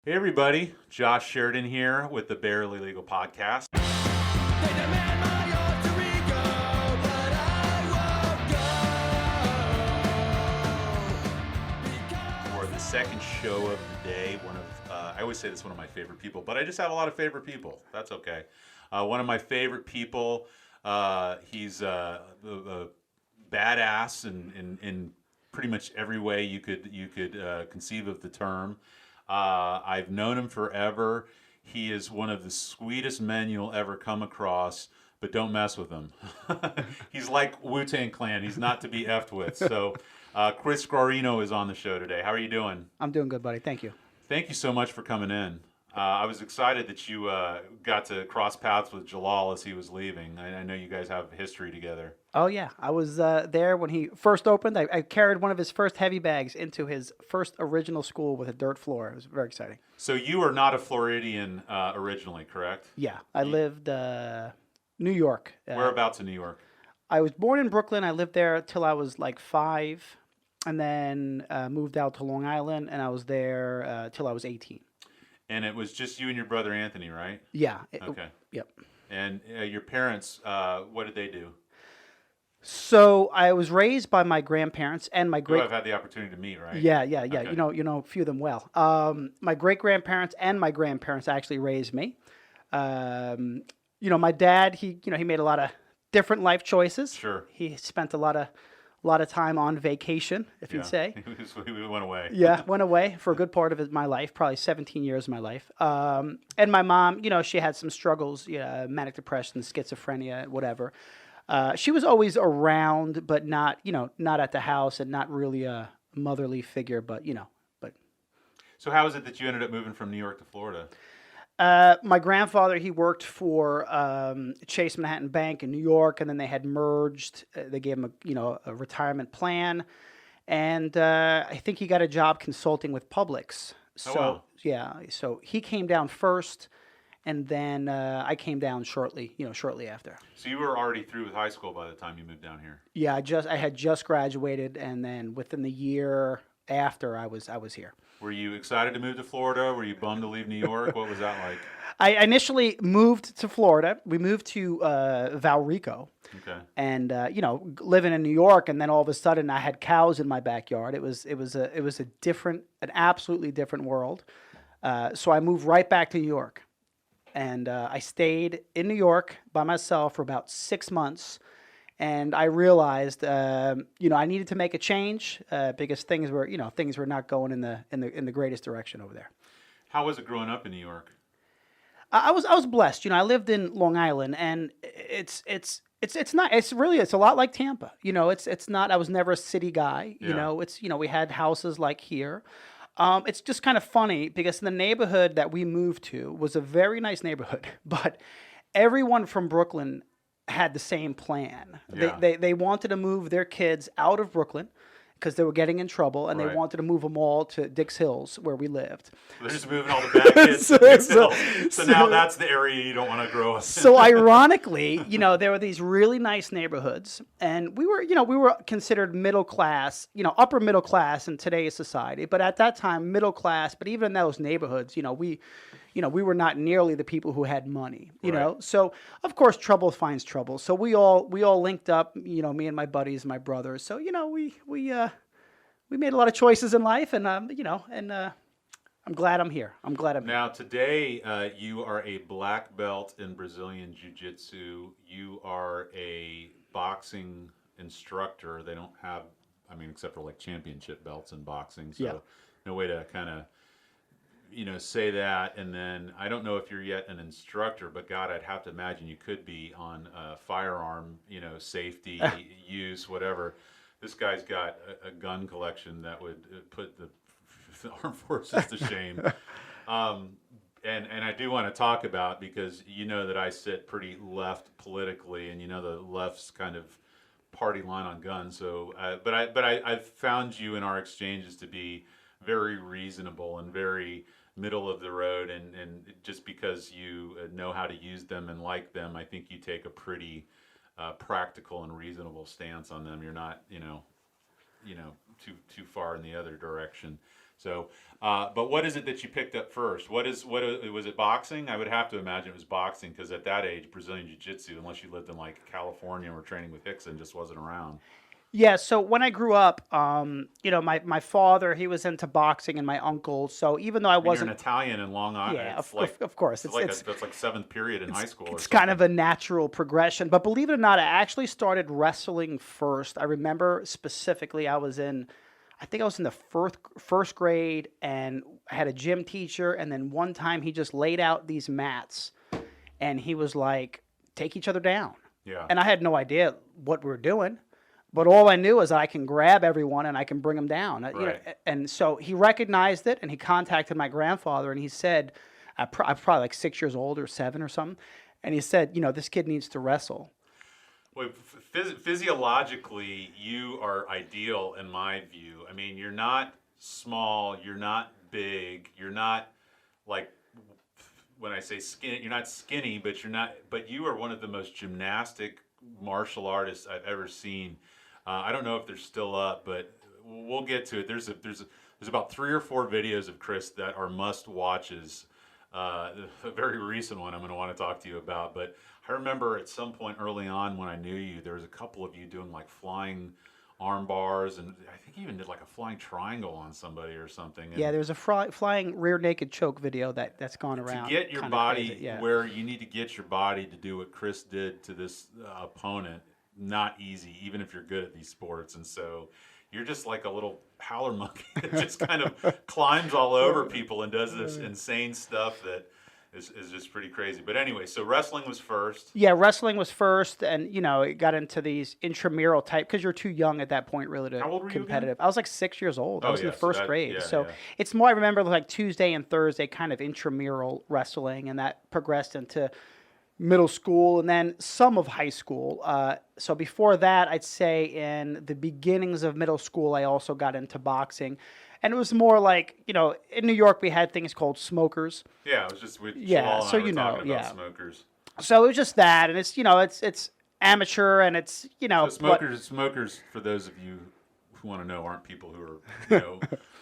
Hey everybody, Josh Sheridan here with the Barely Legal Podcast. They demand my alter ego, but I won't go. For the second show of the day, I always say this is one of my favorite people, but I just have a lot of favorite people. That's okay. One of my favorite people, he's a badass in pretty much every way you could conceive of the term. I've known him forever. He is one of the sweetest men you'll ever come across, but don't mess with him. He's like Wu-Tang Clan. He's not to be effed with. So Chris Guarino is on the show today. How are you doing? I'm doing good, buddy. Thank you. Thank you so much for coming in. I was excited that you got to cross paths with Jalal as he was leaving. I know you guys have history together. Oh, yeah. I was there when he first opened. I carried one of his first heavy bags into his first original school with a dirt floor. It was very exciting. So you are not a Floridian originally, correct? Yeah. I lived New York. Whereabouts in New York? I was born in Brooklyn. I lived there till I was like 5, and then moved out to Long Island, and I was there till I was 18. And it was just you and your brother Anthony, right? Yeah. Okay. Yep. And your parents, what did they do? So I was raised by my grandparents and my Who I've had the opportunity to meet, right? Yeah. Okay. You know a few of them well. My great grandparents and my grandparents actually raised me. My dad, he made a lot of different life choices. Sure. He spent a lot of time on vacation, if you'd say. He went away. Yeah, went away for a good part of my life, probably 17 years of my life. And my mom, she had some struggles, manic depression, schizophrenia, whatever. She was always around, but not at the house, and not really a motherly figure, but. So how is it that you ended up moving from New York to Florida? My grandfather, he worked for Chase Manhattan Bank in New York, and then they had merged. They gave him a retirement plan, and I think he got a job consulting with Publix. So wow. Yeah, so he came down first, and then I came down shortly after. So you were already through with high school by the time you moved down here. Yeah, I had just graduated, and then within the year after I was here. Were you excited to move to Florida? Were you bummed to leave New York? What was that like? I initially moved to Florida. We moved to Valrico. Okay. And living in New York, and then all of a sudden I had cows in my backyard. It was an absolutely different world. So I moved right back to New York, and I stayed in New York by myself for about 6 months. And I realized, I needed to make a change because things were not going in the greatest direction over there. How was it growing up in New York? I was blessed. I lived in Long Island, and it's a lot like Tampa. It's not. I was never a city guy. Yeah. We had houses like here. It's just kind of funny because the neighborhood that we moved to was a very nice neighborhood, but everyone from Brooklyn had the same plan. Yeah. They wanted to move their kids out of Brooklyn because they were getting in trouble, and Right. they wanted to move them all to Dix Hills, where we lived. They're just moving all the bad kids to Dix Hills. So now that's the area you don't want to grow up in. So ironically, there were these really nice neighborhoods, and we were considered middle class, upper middle class in today's society. But at that time, middle class. But even in those neighborhoods, we were not nearly the people who had money, Right. So of course, trouble finds trouble. So we all linked up, me and my buddies, my brothers. So we made a lot of choices in life, and I'm glad I'm here. Now, today, you are a black belt in Brazilian Jiu-Jitsu. You are a boxing instructor. They don't have, except for like championship belts in boxing. So Yeah. no way to kind of, say that. And then I don't know if you're yet an instructor, but God, I'd have to imagine you could be on firearm, safety, use, whatever. This guy's got a gun collection that would put the armed forces to shame. And I do want to talk about, because that I sit pretty left politically, and the left's kind of party line on guns. So, but I've found you in our exchanges to be very reasonable and very middle of the road, and just because you know how to use them and like them, I think you take a pretty practical and reasonable stance on them. You're not, too far in the other direction. So, but what is it that you picked up first? Was it boxing? I would have to imagine it was boxing because at that age, Brazilian Jiu-Jitsu, unless you lived in like California or training with Hickson, just wasn't around. Yeah, so when I grew up, my father, he was into boxing and my uncle. So even though I I mean, you're an wasn't, Italian in Long Island. yeah, It's like of course, it's like that's like seventh period in high school or it's kind of something. a natural progression. But believe it or not, I actually started wrestling first. I remember specifically I think I was in the first grade, and I had a gym teacher, and then one time he just laid out these mats, and he was like, "Take each other down," Yeah, and I had no idea what we were doing. But all I knew is I can grab everyone and I can bring them down. right. And so he recognized it and he contacted my grandfather and he said, I'm probably like 6 years old or 7 or something. And he said, this kid needs to wrestle. Well, physiologically, you are ideal in my view. I mean, you're not small, you're not big, you're not like when I say skinny, you're not skinny, but you are one of the most gymnastic martial artists I've ever seen. I don't know if they're still up, but we'll get to it. There's about 3 or 4 videos of Chris that are must watches. A very recent one I'm going to want to talk to you about, but I remember at some point early on when I knew you, there was a couple of you doing like flying arm bars, and I think you even did like a flying triangle on somebody or something. And Yeah, there's a flying rear naked choke video that's gone to around. get your Kinda body crazy, yeah. where you need to get your body to do what Chris did to this opponent, not easy, even if you're good at these sports. And so you're just like a little howler monkey that just kind of climbs all over people and does this insane stuff that is just pretty crazy. But anyway, so wrestling was first. Yeah, wrestling was first, and it got into these intramural type because you're too young at that point really to How old were you again? competitive. I was like 6 years old. I Oh was in yeah, the so first that, grade, yeah, so yeah. it's more. I remember like Tuesday and Thursday kind of intramural wrestling, and that progressed into middle school and then some of high school. So before that, I'd say in the beginnings of middle school, I also got into boxing. And it was more like, in New York, we had things called smokers. Yeah, it was just we Yeah, Shalal and so I were talking about yeah. smokers. So it was just that. And it's amateur and it's, So smokers, for those of you who want to know, aren't people who are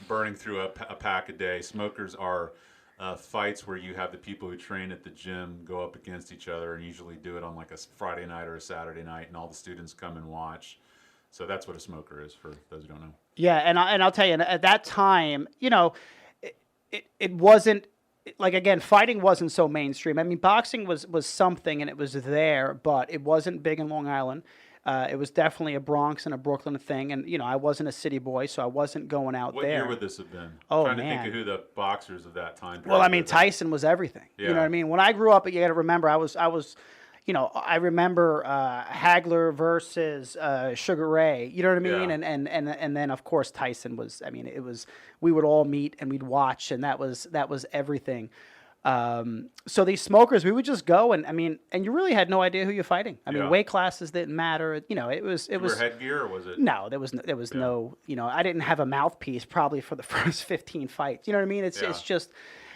burning through a pack a day. Smokers are fights where you have the people who train at the gym go up against each other, and usually do it on like a Friday night or a Saturday night, and all the students come and watch. So that's what a smoker is for those who don't know. Yeah, and I'll tell you, at that time, it wasn't like, again, fighting wasn't so mainstream. I mean, boxing was something and it was there, but it wasn't big in Long Island. It was definitely a Bronx and a Brooklyn thing, and I wasn't a city boy, so I wasn't going out What there. year would this have been? Oh, I'm trying to man. think of who the boxers of that time period Well, I mean, were. Tyson was everything. You know Yeah. what I mean? When I grew up, you got to remember, I was, I remember Hagler versus Sugar Ray. You know what I mean? Yeah. And then of course Tyson was. I mean, we would all meet and we'd watch, and that was everything. So these smokers, we would just go, and I mean, and you really had no idea who you're fighting. I mean, Yeah. weight classes didn't matter. It was. Did you wear headgear, or was it? No, there was no. I didn't have a mouthpiece probably for the first 15 fights. You know what I mean? It's Yeah. just,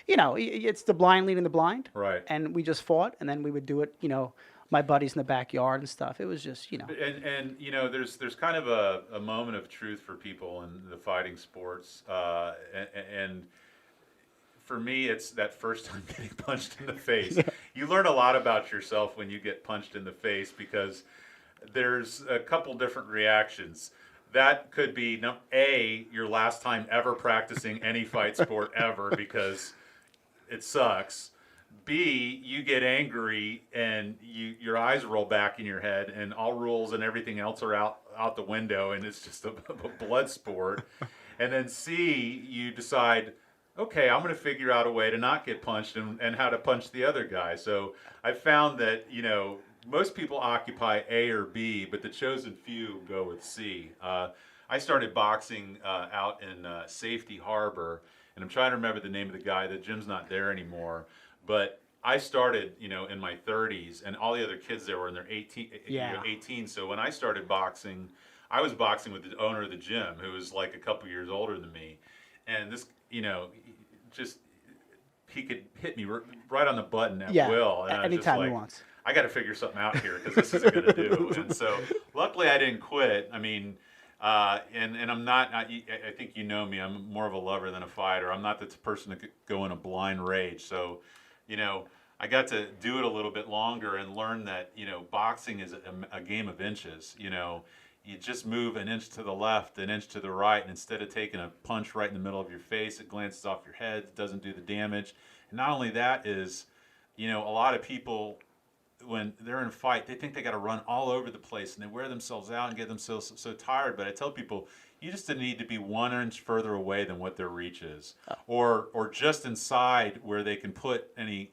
it's the blind leading the blind. Right. And we just fought, and then we would do it. My buddies in the backyard and stuff. It was just, And there's kind of a moment of truth for people in the fighting sports, and for me, it's that first time getting punched in the face. You learn a lot about yourself when you get punched in the face, because there's a couple different reactions. That could be A, your last time ever practicing any fight sport ever because it sucks. B, you get angry and your eyes roll back in your head, and all rules and everything else are out the window, and it's just a blood sport. And then C, you decide, okay, I'm going to figure out a way to not get punched and how to punch the other guy. So I found that, most people occupy A or B, but the chosen few go with C. I started boxing out in Safety Harbor, and I'm trying to remember the name of the guy. The gym's not there anymore. But I started, in my 30s, and all the other kids there were in their 18. So when I started boxing, I was boxing with the owner of the gym, who was like a couple years older than me. And this, he could hit me right on the button at will. And I was anytime just like, he wants. I got to figure something out here because this isn't going to do. And so luckily I didn't quit. I mean, And I'm not. I think you know me. I'm more of a lover than a fighter. I'm not the person to go in a blind rage. So, I got to do it a little bit longer and learn that boxing is a game of inches. You just move an inch to the left, an inch to the right, and instead of taking a punch right in the middle of your face, it glances off your head. It doesn't do the damage. And not only that is, a lot of people, when they're in a fight, they think they got to run all over the place and they wear themselves out and get themselves so tired. But I tell people, you just need to be 1 inch further away than what their reach is, or just inside where they can put any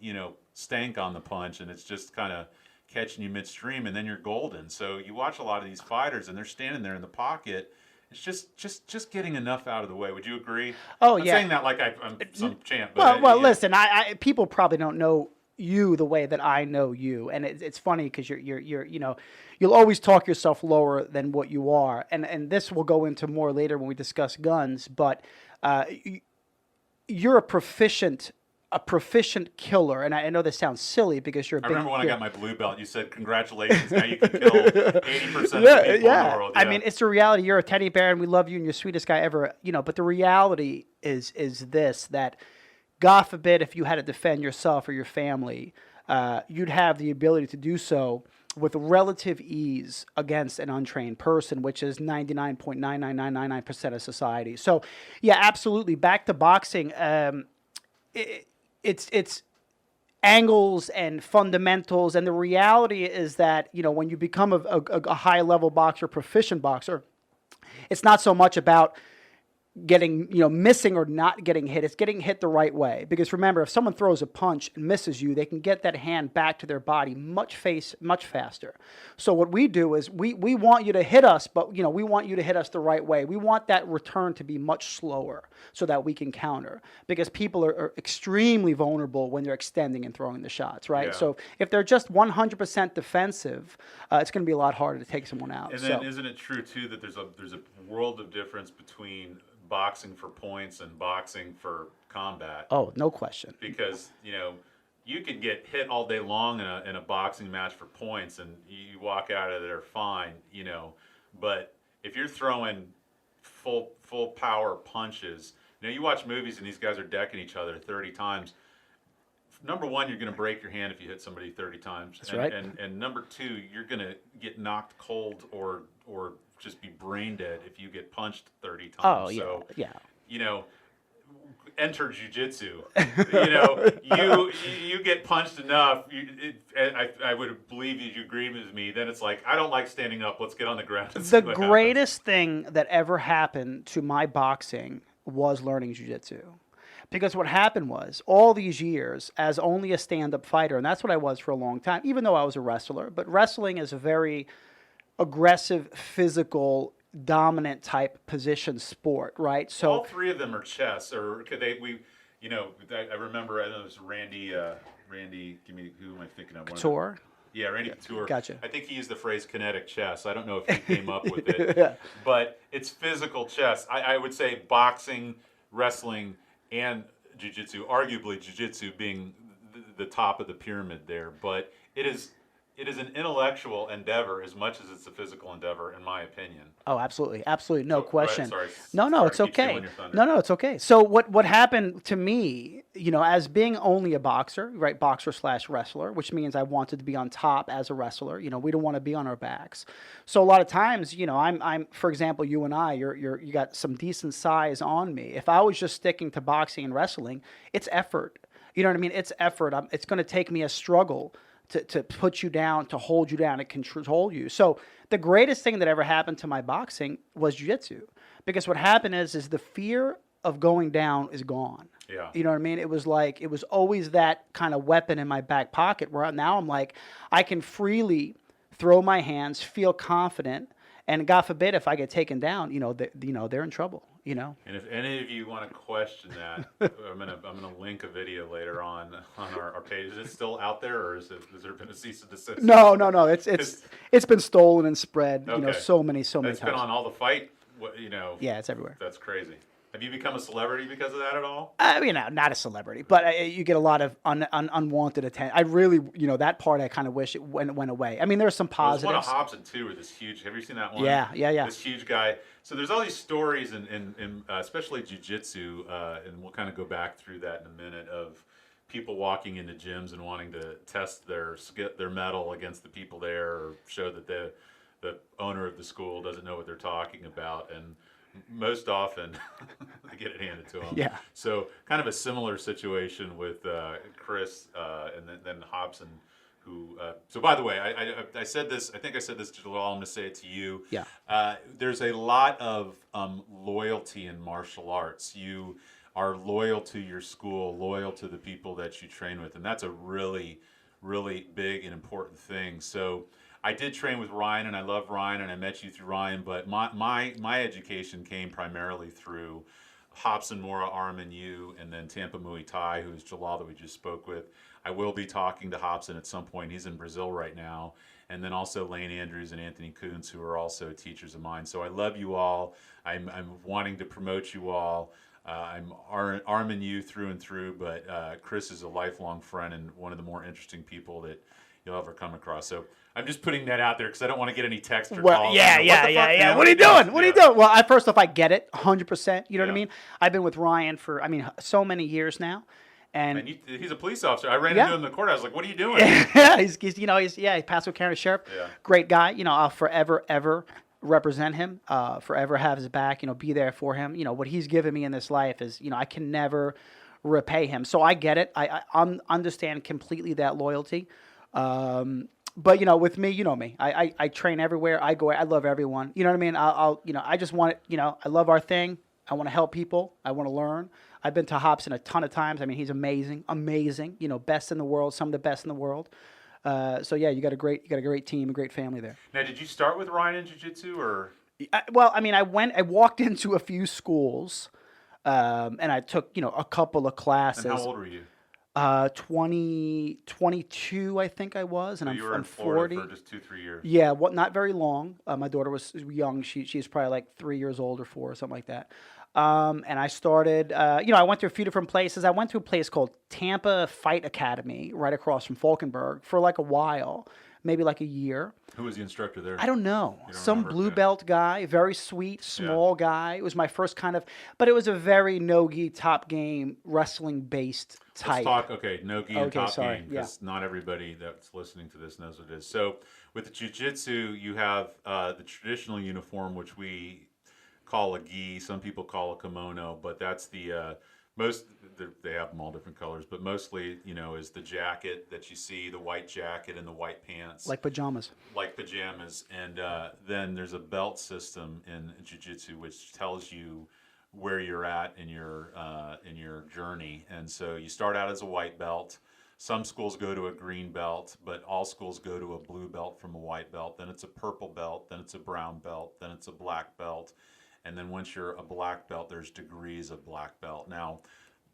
stank on the punch, and it's just kind of catching you midstream, and then you're golden. So you watch a lot of these fighters, and they're standing there in the pocket. It's just getting enough out of the way. Would you agree? Oh, I'm yeah. saying that like I'm some champ. But Well, listen. I people probably don't know you the way that I know you, and it's funny because you're you'll always talk yourself lower than what you are, and this will go into more later when we discuss guns. But you're a proficient killer, and I know this sounds silly because you're a I big. remember when I got my blue belt, you said, "Congratulations, now you can kill 80% of the people in the world." I mean, it's the reality. You're a teddy bear, and we love you, and you're the sweetest guy ever. But the reality is this, that God forbid if you had to defend yourself or your family, you'd have the ability to do so with relative ease against an untrained person, which is 99.99999% of society. So, yeah, absolutely. Back to boxing. It's angles and fundamentals, and the reality is that when you become a high level boxer, proficient boxer, it's not so much about getting missing or not getting hit. It's getting hit the right way, because remember, if someone throws a punch and misses you, they can get that hand back to their body much faster. So what we do is we want you to hit us, but we want you to hit us the right way. We want that return to be much slower so that we can counter, because people are extremely vulnerable when they're extending and throwing the shots, right? Yeah. So if they're just 100% defensive, it's going to be a lot harder to take someone out. And then isn't it true too that there's a world of difference between boxing for points and boxing for combat? Oh, no question. Because you can get hit all day long in a boxing match for points, and you walk out of there fine. But if you're throwing full power punches, you watch movies and these guys are decking each other 30 times. Number one, you're going to break your hand if you hit somebody 30 times. That's right. And number two, you're going to get knocked cold or just be brain dead if you get punched 30 times. Oh, yeah. So, yeah. Enter jiu-jitsu. You get punched enough. I would believe you agree with me. Then it's like, I don't like standing up. Let's get on the ground. The greatest thing that ever happened to my boxing was learning jiu-jitsu. Because what happened was, all these years as only a stand-up fighter, and that's what I was for a long time, even though I was a wrestler, but wrestling is a very aggressive, physical, dominant type position sport, right? So all three of them are chess, or could they? I remember. I know it was Randy. Give me, who am I thinking of? Couture. Yeah, Randy Couture. Gotcha. I think he used the phrase kinetic chess. I don't know if he came up with it, Yeah. but it's physical chess. I would say boxing, wrestling, and jiu-jitsu. Arguably, jiu-jitsu being the top of the pyramid there, but it is an intellectual endeavor as much as it's a physical endeavor, in my opinion. Oh, absolutely. Absolutely. No question. Sorry, No, it's okay. No, it's okay. So what happened to me, as being only a boxer, right? Boxer/wrestler, which means I wanted to be on top as a wrestler. We don't want to be on our backs. So a lot of times, I'm for example, you and I, you got some decent size on me. If I was just sticking to boxing and wrestling, it's effort. You know what I mean? It's effort. It's going to take me a struggle to put you down, to hold you down, and control you. So the greatest thing that ever happened to my boxing was jiu-jitsu. Because what happened is the fear of going down is gone. Yeah. You know what I mean? It was always that kind of weapon in my back pocket, where now I'm like, I can freely throw my hands, feel confident, and God forbid if I get taken down, they're in trouble. And if any of you want to question that, I'm gonna link a video later on our page. Is it still out there, or has there been a cease and desist? No. It's been stolen and spread. Okay. So many It's times. been on all the fight. Yeah, it's everywhere. That's crazy. Have you become a celebrity because of that at all? Not a celebrity, but you get a lot of unwanted attention. I really, that part I kind of wish it went away. I mean, there's some There's one of positives. Hobson too, where this huge. Have you seen that one? Yeah, yeah, yeah. This huge guy. So there's all these stories, in especially jiu-jitsu, and we'll kind of go back through that in a minute, of people walking into gyms and wanting to test their mettle against the people there, or show that the owner of the school doesn't know what they're talking about, and most often they get it handed to them. Yeah. So kind of a similar situation with Chris, and then Hobson. So by the way, I said this. I think I said this to Jalal. I'm going to say it to you. Yeah. There's a lot of loyalty in martial arts. You are loyal to your school, loyal to the people that you train with, and that's a really, really big and important thing. So I did train with Ryan, and I love Ryan, and I met you through Ryan. But my education came primarily through Hobson, Mora, Armin, you, and then Tampa Muay Thai, who is Jalal that we just spoke with. I will be talking to Hobson at some point. He's in Brazil right now. And then also Lane Andrews and Anthony Kuntz, who are also teachers of mine. So I love you all. I'm wanting to promote you all. I'm arming you through and through, but Chris is a lifelong friend and one of the more interesting people that you'll ever come across. So I'm just putting that out there because I don't want to get any text or calls. Yeah. What are you doing? What are you doing? Well, first off, I get it 100%. You know what I Yeah. mean? I've been with Ryan for, so many years now. And he's a police officer. I ran into him in the court. I was like, "What are you doing?" yeah, he passed with County Sheriff. Yeah. Great guy. I'll forever, ever represent him, forever have his back, be there for him. What he's given me in this life is, I can never repay him. So I get it. I understand completely that loyalty. But, with me, you know me. I train everywhere. I go. I love everyone. You know what I mean? I just want it. I love our thing. I want to help people. I want to learn. I've been to Hobson a ton of times. I mean, he's amazing. Best in the world, some of the best in the world. So yeah, you got a great team, a great family there. Now, did you start with Ryan in jiu-jitsu, or? I walked into a few schools, and I took, a couple of classes. And how old were you? 22, I think I was, and So you were I'm in Florida 40. for just 2-3 years. Yeah, not very long. My daughter was young. She's probably like 3 years old or 4 or something like that. And I started, I went to a few different places. I went to a place called Tampa Fight Academy right across from Falkenberg for like a while, maybe like a year. Who was the instructor there? I don't know. You don't Some remember? blue Okay. belt guy, very sweet, small guy. It was my first but it was a very no-gi, top game, wrestling-based type. Let's talk, no-gi and top sorry, game, because not everybody that's listening to this knows what it is. So with the jiu-jitsu, you have the traditional uniform, which we call a gi. Some people call a kimono, but that's they have them all different colors, but mostly, is the jacket that you see, the white jacket and the white pants. Like pajamas. And then there's a belt system in jiu-jitsu which tells you where you're at in your journey. And so you start out as a white belt. Some schools go to a green belt, but all schools go to a blue belt from a white belt. Then it's a purple belt, then it's a brown belt, then it's a black belt. And then once you're a black belt, there's degrees of black belt. Now,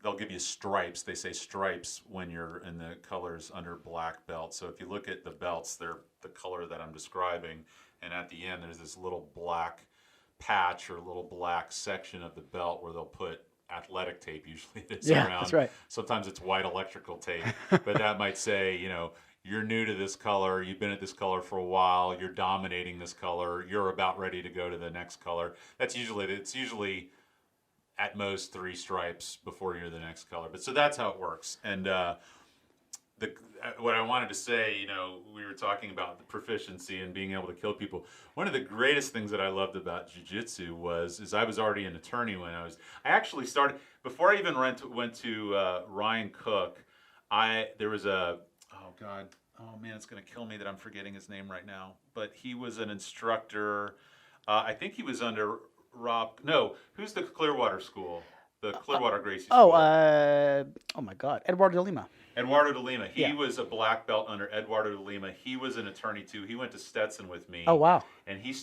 they'll give you stripes. They say stripes when you're in the colors under black belt. So if you look at the belts, they're the color that I'm describing. And at the end, there's this little black patch or little black section of the belt where they'll put athletic tape, usually it is around. That's right. Sometimes it's white electrical tape, but that might say, you're new to this color, you've been at this color for a while, you're dominating this color, you're about ready to go to the next color. It's usually at most 3 stripes before you're the next color. But so that's how it works. And what I wanted to say, we were talking about the proficiency and being able to kill people. One of the greatest things that I loved about jiu-jitsu is I was already an attorney when I actually started, before I even went to Ryan Cook, there was oh man, it's going to kill me that I'm forgetting his name right now, but he was an instructor. I think he was under who's the Clearwater school? The Clearwater Gracie school. Oh my God, Eduardo de Lima. Eduardo de Lima. He was a black belt under Eduardo de Lima. He was an attorney too. He went to Stetson with me. Oh wow. And he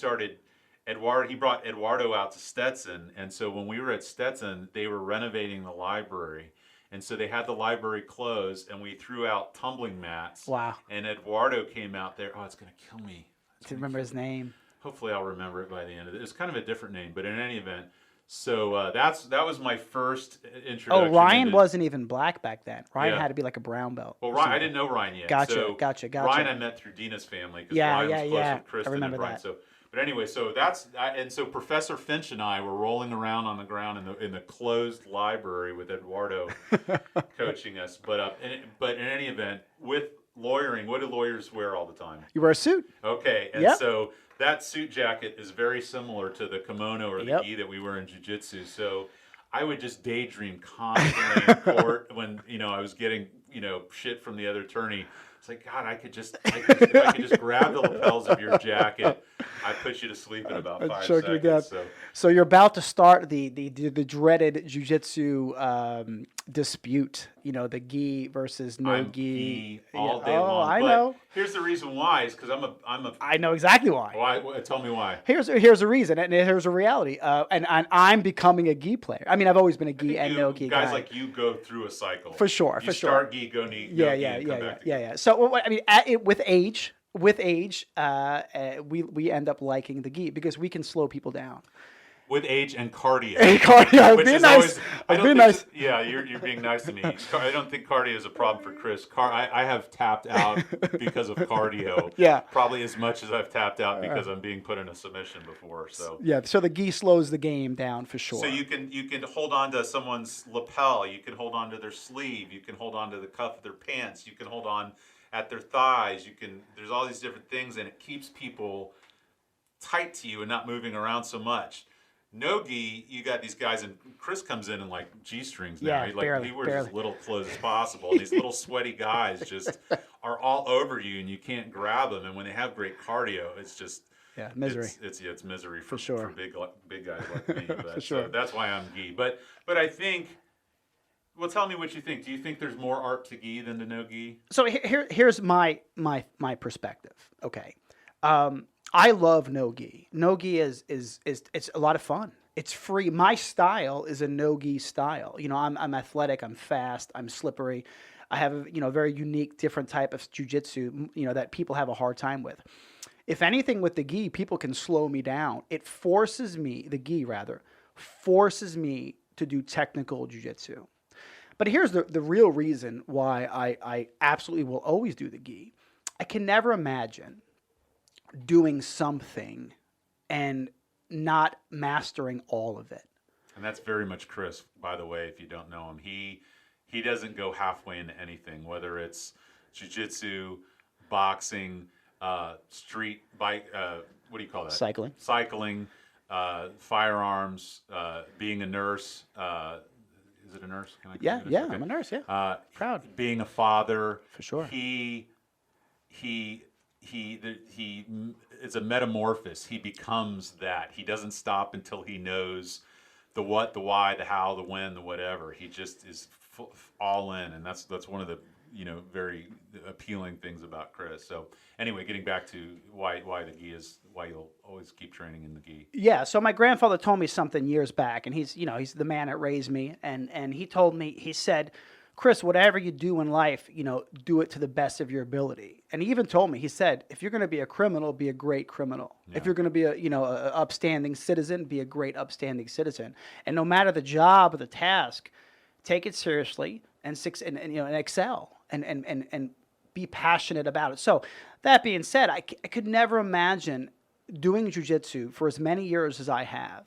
brought Eduardo out to Stetson. And so when we were at Stetson, they were renovating the library. And so they had the library closed, and we threw out tumbling mats. Wow. And Eduardo came out there. Oh, it's going to kill me. To remember his name. Hopefully I'll remember it by the end of it. It's kind of a different name, but in any event, So that was my first Oh, introduction Ryan into. wasn't even black back then. Ryan Yeah. had to be like a brown belt. Well, or Ryan, I something. didn't know Ryan yet. Gotcha, So gotcha. Ryan I met through Dina's family because Yeah, Ryan yeah, was closer yeah. with I Kristen remember than Ryan. that. So, but anyway, and so Professor Finch and I were rolling around on the ground in the closed library with Eduardo coaching us. But in any event, with lawyering, what do lawyers wear all the time? You wear a suit. Okay, and Yep. so that suit jacket is very similar to the kimono or the Yep. gi that we wear in jiu-jitsu. So I would just daydream constantly in court when I was getting shit from the other attorney. It's like, God, if I could just grab the lapels of your jacket, I put you to sleep in about 5 choke you seconds. down. So you're about to start the dreaded jiu-jitsu dispute. The gi versus no I'm gi. all day Oh, long. I But know. here's the reason why is because I'm a. I know exactly why. Why? Tell me why. Here's a reason, and here's a reality. And I'm becoming a gi player. I mean, I've always been a gi and no gi guys guy. like you go through a cycle. For sure, You for sure. start gi, go knee, Yeah, no gi, yeah, and yeah, come yeah, back to yeah, gi. yeah. So I mean, with age, we end up liking the gi because we can slow people down. With age and cardio. Hey, cardio. Which Be is nice. always, I don't Be think nice. yeah, you're being nice to me. I don't think cardio is a problem for Chris. I have tapped out because of cardio. Yeah. Probably as much as I've tapped out because I'm being put in a submission before. So Yeah. So the gi slows the game down for sure. So you can hold on to someone's lapel, you can hold on to their sleeve, you can hold on to the cuff of their pants, you can hold on at their thighs, there's all these different things, and it keeps people tight to you and not moving around so much. No gi, you got these guys, and Chris comes in like G-strings now. Yeah, barely, he wears barely. as little clothes as possible. And these little sweaty guys just are all over you, and you can't grab them. And when they have great cardio, it's just misery. It's misery For sure. for big guys like me. But, For sure. So that's why I'm gi. But I think. Well, tell me what you think. Do you think there's more art to gi than to no gi? So here's my perspective. Okay. I love no gi. No gi is it's a lot of fun. It's free. My style is a no gi style. I'm athletic. I'm fast. I'm slippery. I have a very unique, different type of jiu-jitsu. That people have a hard time with. If anything, with the gi, people can slow me down. It forces me, the gi rather, forces me to do technical jiu-jitsu. But here's the real reason why I absolutely will always do the gi. I can never imagine doing something and not mastering all of it. And that's very much Chris, by the way, if you don't know him. He doesn't go halfway into anything, whether it's jiu-jitsu, boxing, street bike, what do you call that? Cycling. Cycling, firearms, being a nurse. Is it a nurse? Can I Yeah, call it a nurse? yeah, Okay. I'm a nurse, yeah. Proud. Being a father. For sure. He is a metamorphosis. He becomes that. He doesn't stop until he knows the what, the why, the how, the when, the whatever. He just is all in, and that's one of the very appealing things about Chris. So anyway, getting back to why the gi is why you'll always keep training in the gi. Yeah, so my grandfather told me something years back, and he's the man that raised me, and he told me, he said, Chris, whatever you do in life, do it to the best of your ability. And he even told me, he said, if you're going to be a criminal, be a great criminal. Yeah. If you're going to be a upstanding citizen, be a great upstanding citizen. And no matter the job or the task, take it seriously and excel and be passionate about it. So that being said, I could never imagine doing jiu-jitsu for as many years as I have,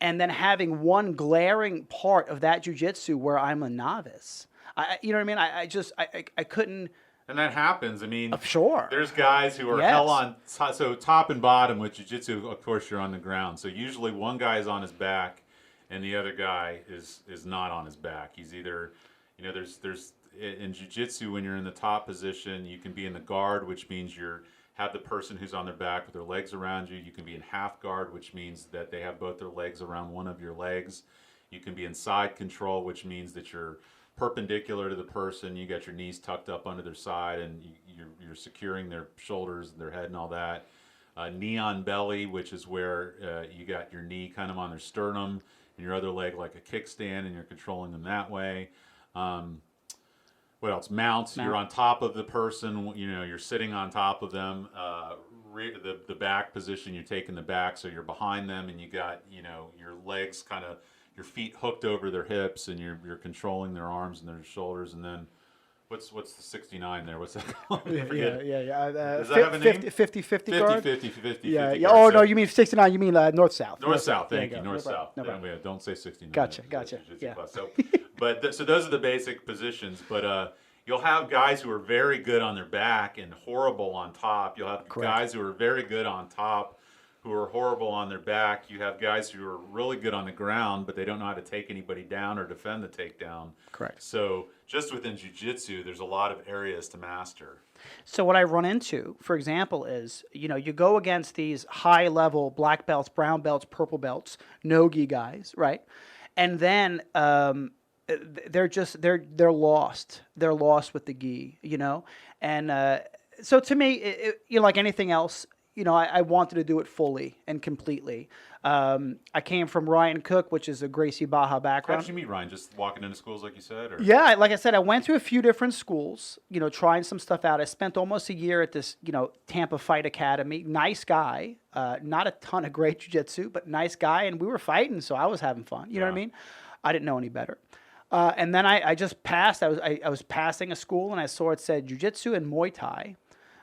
and then having one glaring part of that jiu-jitsu where I'm a novice. You know what I mean? I couldn't. And that happens. I mean, sure. There's guys who are hell on, so top and bottom with jiu-jitsu, of course, you're on the ground. So usually one guy is on his back and the other guy is not on his back. He's either, there's in jiu-jitsu, when you're in the top position, you can be in the guard, which means have the person who's on their back with their legs around you. You can be in half guard, which means that they have both their legs around one of your legs. You can be in side control, which means that you're perpendicular to the person. You got your knees tucked up under their side, and you're securing their shoulders, their head, and all that. Knee on belly, which is where you got your knee kind of on their sternum and your other leg like a kickstand, and you're controlling them that way. What else? Mounts. You're on top of the person. You're sitting on top of them. the back position. You're taking the back, so you're behind them, and you got your legs kind of your feet hooked over their hips, and you're controlling their arms and their shoulders, and then. What's the 69 there? What's that called? Yeah. Does that have a name? 50 guard? 50 Yeah. guard. Oh, no, So you mean 69. You mean north-south. north-south. Thank There you. go. North-south. No problem. Don't say 69. Gotcha. Jiu-jitsu Yeah. class. So, so those are the basic positions. But you'll have guys who are very good on their back and horrible on top. You'll have guys who are very good on top who are horrible on their back. You have guys who are really good on the ground, but they don't know how to take anybody down or defend the takedown. Correct. So just within jiu-jitsu, there's a lot of areas to master. So what I run into, for example, is, you go against these high-level black belts, brown belts, purple belts, no-gi guys, right? And then they're lost. They're lost with the gi, And so to me, like anything else, I wanted to do it fully and completely. I came from Ryan Cook, which is a Gracie Baja background. How did you meet Ryan? Just walking into schools like you said? Or? Yeah, like I said, I went to a few different schools, trying some stuff out. I spent almost a year at this, Tampa Fight Academy. Nice guy. Not a ton of great jiu-jitsu, but nice guy. And we were fighting, so I was having fun. You know what I mean? I didn't know any better. And then I just passed. I was passing a school, and I saw it said jiu-jitsu and Muay Thai.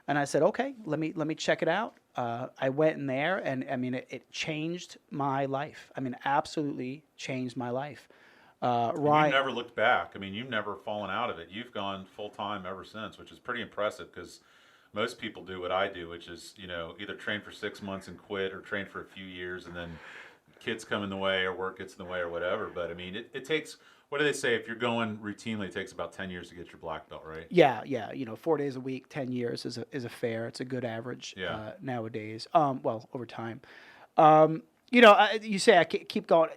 And I said, okay, let me check it out. I went in there, and I mean, it changed my life. I mean, absolutely changed my life. Ryan, you've never looked back. I mean, you've never fallen out of it. You've gone full time ever since, which is pretty impressive because most people do what I do, which is either train for 6 months and quit, or train for a few years and then kids come in the way or work gets in the way or whatever. But I mean, it takes. What do they say? If you're going routinely, it takes about 10 years to get your black belt, right? Yeah. 4 days a week, 10 years is a fair. It's a good average nowadays. Well, over time. You say I keep going.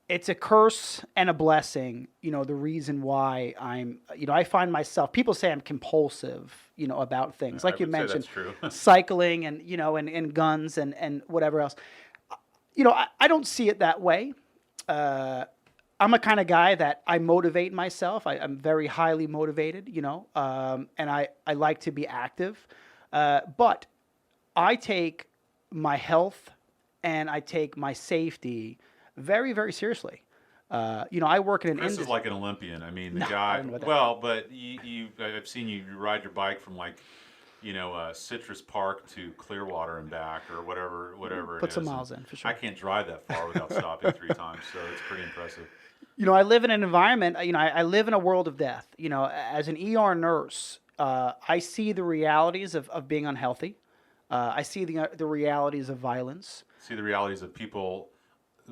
It's a curse and a blessing. The reason why I find myself. People say I'm compulsive. About things like you mentioned, that's true. cycling and and guns and whatever else. I don't see it that way. I'm a kind of guy that I motivate myself. I'm very highly motivated, and I like to be active. But I take my health and I take my safety very, very seriously. I work in an Chris industry. is like an Olympian. I mean, the I guy. don't know about that. Well, but I've seen you ride your bike from Citrus Park to Clearwater and back, or whatever it Put is. some miles in for sure. I can't drive that far without stopping 3 times, so it's pretty impressive. I live in an environment, I live in a world of death. As an ER nurse, I see the realities of being unhealthy. I see the realities of violence. See the realities of people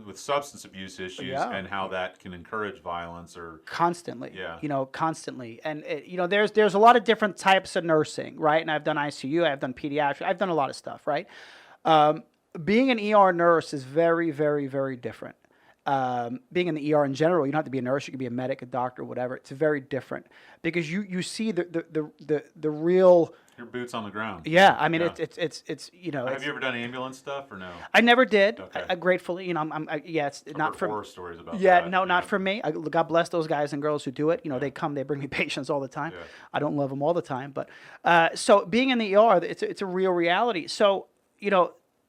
with substance abuse issues and how that can encourage violence or constantly. Yeah. Constantly. And there's a lot of different types of nursing, right? And I've done ICU, I've done pediatrics, I've done a lot of stuff, right? Being an ER nurse is very, very, very different. Being in the ER in general, you don't have to be a nurse. You can be a medic, a doctor, whatever. It's very different because you see the real. Your boots on the ground. Yeah, I mean it's Have you ever done ambulance stuff or no? I never did. Okay. Gratefully, it's I've not heard for horror stories about yeah, that. no, not for me. God bless those guys and girls who do it. They come, they bring me patients all the time. Yeah. I don't love them all the time, but so being in the ER, it's a real reality. So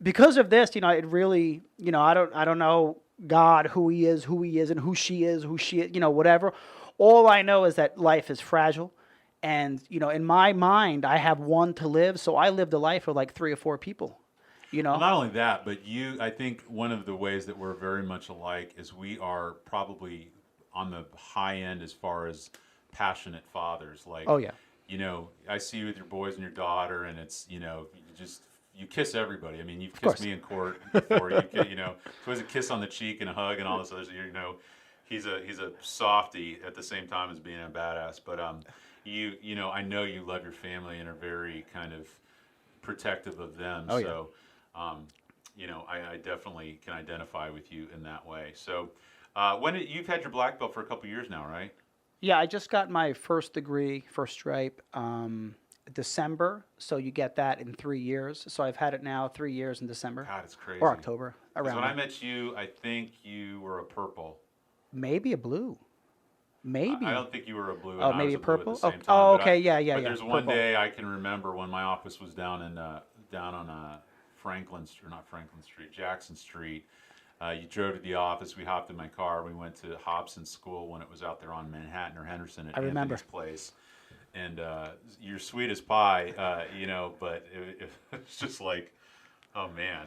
because of this, it really, I don't know God, who he is, and who she is, whatever. All I know is that life is fragile. And, in my mind, I have one to live. So I lived a life of like 3 or 4 people, Well, not only that, but I think one of the ways that we're very much alike is we are probably on the high end as far as passionate fathers. Like, oh, yeah. I see you with your boys and your daughter, and it's, you kiss everybody. I mean, you've kissed me in court before. So it's a kiss on the cheek and a hug and all this other stuff. He's a softie at the same time as being a badass. But I know you love your family and are very kind of protective of them. Oh, so, I definitely can identify with you in that way. So, you've had your black belt for a couple years now, right? Yeah, I just got my first degree, first stripe, December. So you get that in 3 years. So I've had it now 3 years in December. God, it's crazy. Or October. Around When I there. met you, I think you were a purple. Maybe a blue. Maybe. I don't think you were a blue. Oh, and I maybe was a blue purple. at the same time, Oh, but okay, yeah. But there's one purple. day I can remember when my office was down in down on Franklin Street, Jackson Street. You drove to the office. We hopped in my car. We went to Hobson School when it was out there on Manhattan or Henderson at I remember. Anthony's place. And you're sweet as pie, but it was just like, oh man,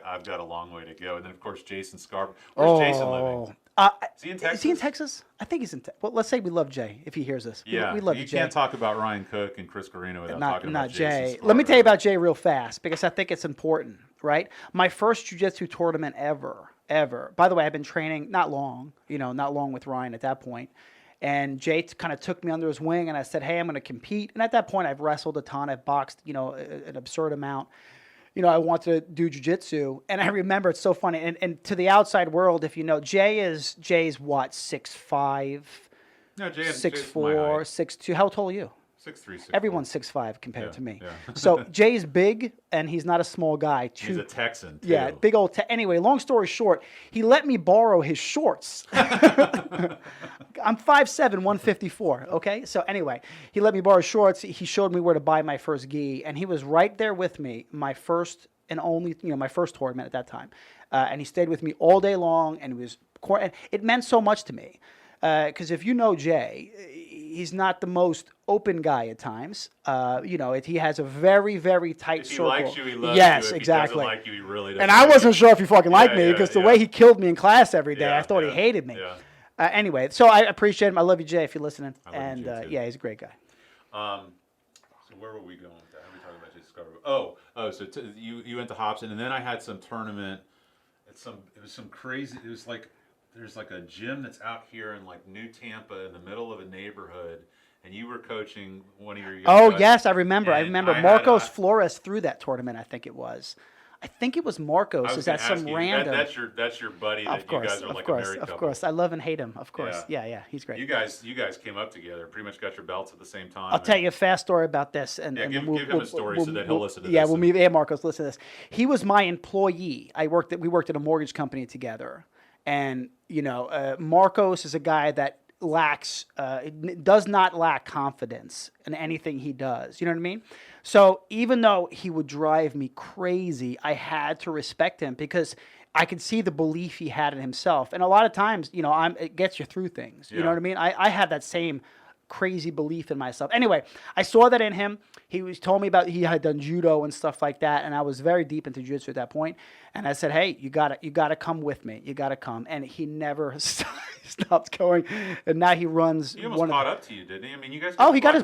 I've got a long way to go. And then of course Jason Scarborough. Where's Jason living? Is he in Texas? Is he in Texas? I think he's in Texas. Well, let's say we love Jay if he hears this. Yeah, we love you Jay. can't talk about Ryan Cook and Chris Guarino without talking about Jay. Jason Let me tell you Scarborough. about Jay real fast because I think it's important, right? My first jiu-jitsu tournament ever. By the way, I've been training not long with Ryan at that point. And Jay kind of took me under his wing and I said, hey, I'm going to compete. And at that point, I've wrestled a ton. I've boxed, an absurd amount. I wanted to do jiu-jitsu. And I remember, it's so funny. And to the outside world, if you know, Jay's what, 6'5", No, Jay's 6'4", 6'2". How tall are you? 6'3", 6'4". Everyone's 6'5" compared to me. Yeah. So Jay's big, and he's not a small guy. He's a Texan, too. Yeah, big old. Anyway, long story short, he let me borrow his shorts. I'm 5'7", 154. Okay, so anyway, he let me borrow shorts. He showed me where to buy my first gi, and he was right there with me. My first and only, my first tournament at that time, and he stayed with me all day long, and it meant so much to me. Because if you know Jay, he's not the most open guy at times. He has a very, very tight circle. If he likes you, he loves yes, you. If exactly. he doesn't like you, he really doesn't. And I wasn't sure if he fucking liked me because the way he killed me in class every day, I thought he hated me. Yeah. Anyway, so I appreciate him. I love you, Jay, if you're listening. I love you, Jay, too. Yeah, he's a great guy. So where were we going with that? How are we talking about Jason Scarborough? So you went to Hobson, and then I had some tournament. It was some crazy. It was like there's like a gym that's out here in like New Tampa in the middle of a neighborhood, and you were coaching one of your young guys. Yes, I remember. And Marcos Flores threw that tournament. I think it was Marcos. Is that some random? That's your buddy. That you guys are like a married couple. Of course, I love and hate him. Of course, yeah, he's great. You guys came up together. Pretty much got your belts at the same time. I'll tell you a fast story about this, and give him a story so that he'll listen to this. Yeah, Marcos, listen to this. He was my employee. We worked at a mortgage company together, and Marcos is a guy that does not lack confidence in anything he does. You know what I mean? So even though he would drive me crazy, I had to respect him because I could see the belief he had in himself. And a lot of times, it gets you through things. You know what I mean? I had that same crazy belief in myself. Anyway, I saw that in him. He told me about he had done judo and stuff like that, and I was very deep into jiu-jitsu at that point. And I said, "Hey, you gotta come with me. You gotta come." And he never stopped going. And now he runs. He almost caught up to you, didn't he? I mean, you guys. He got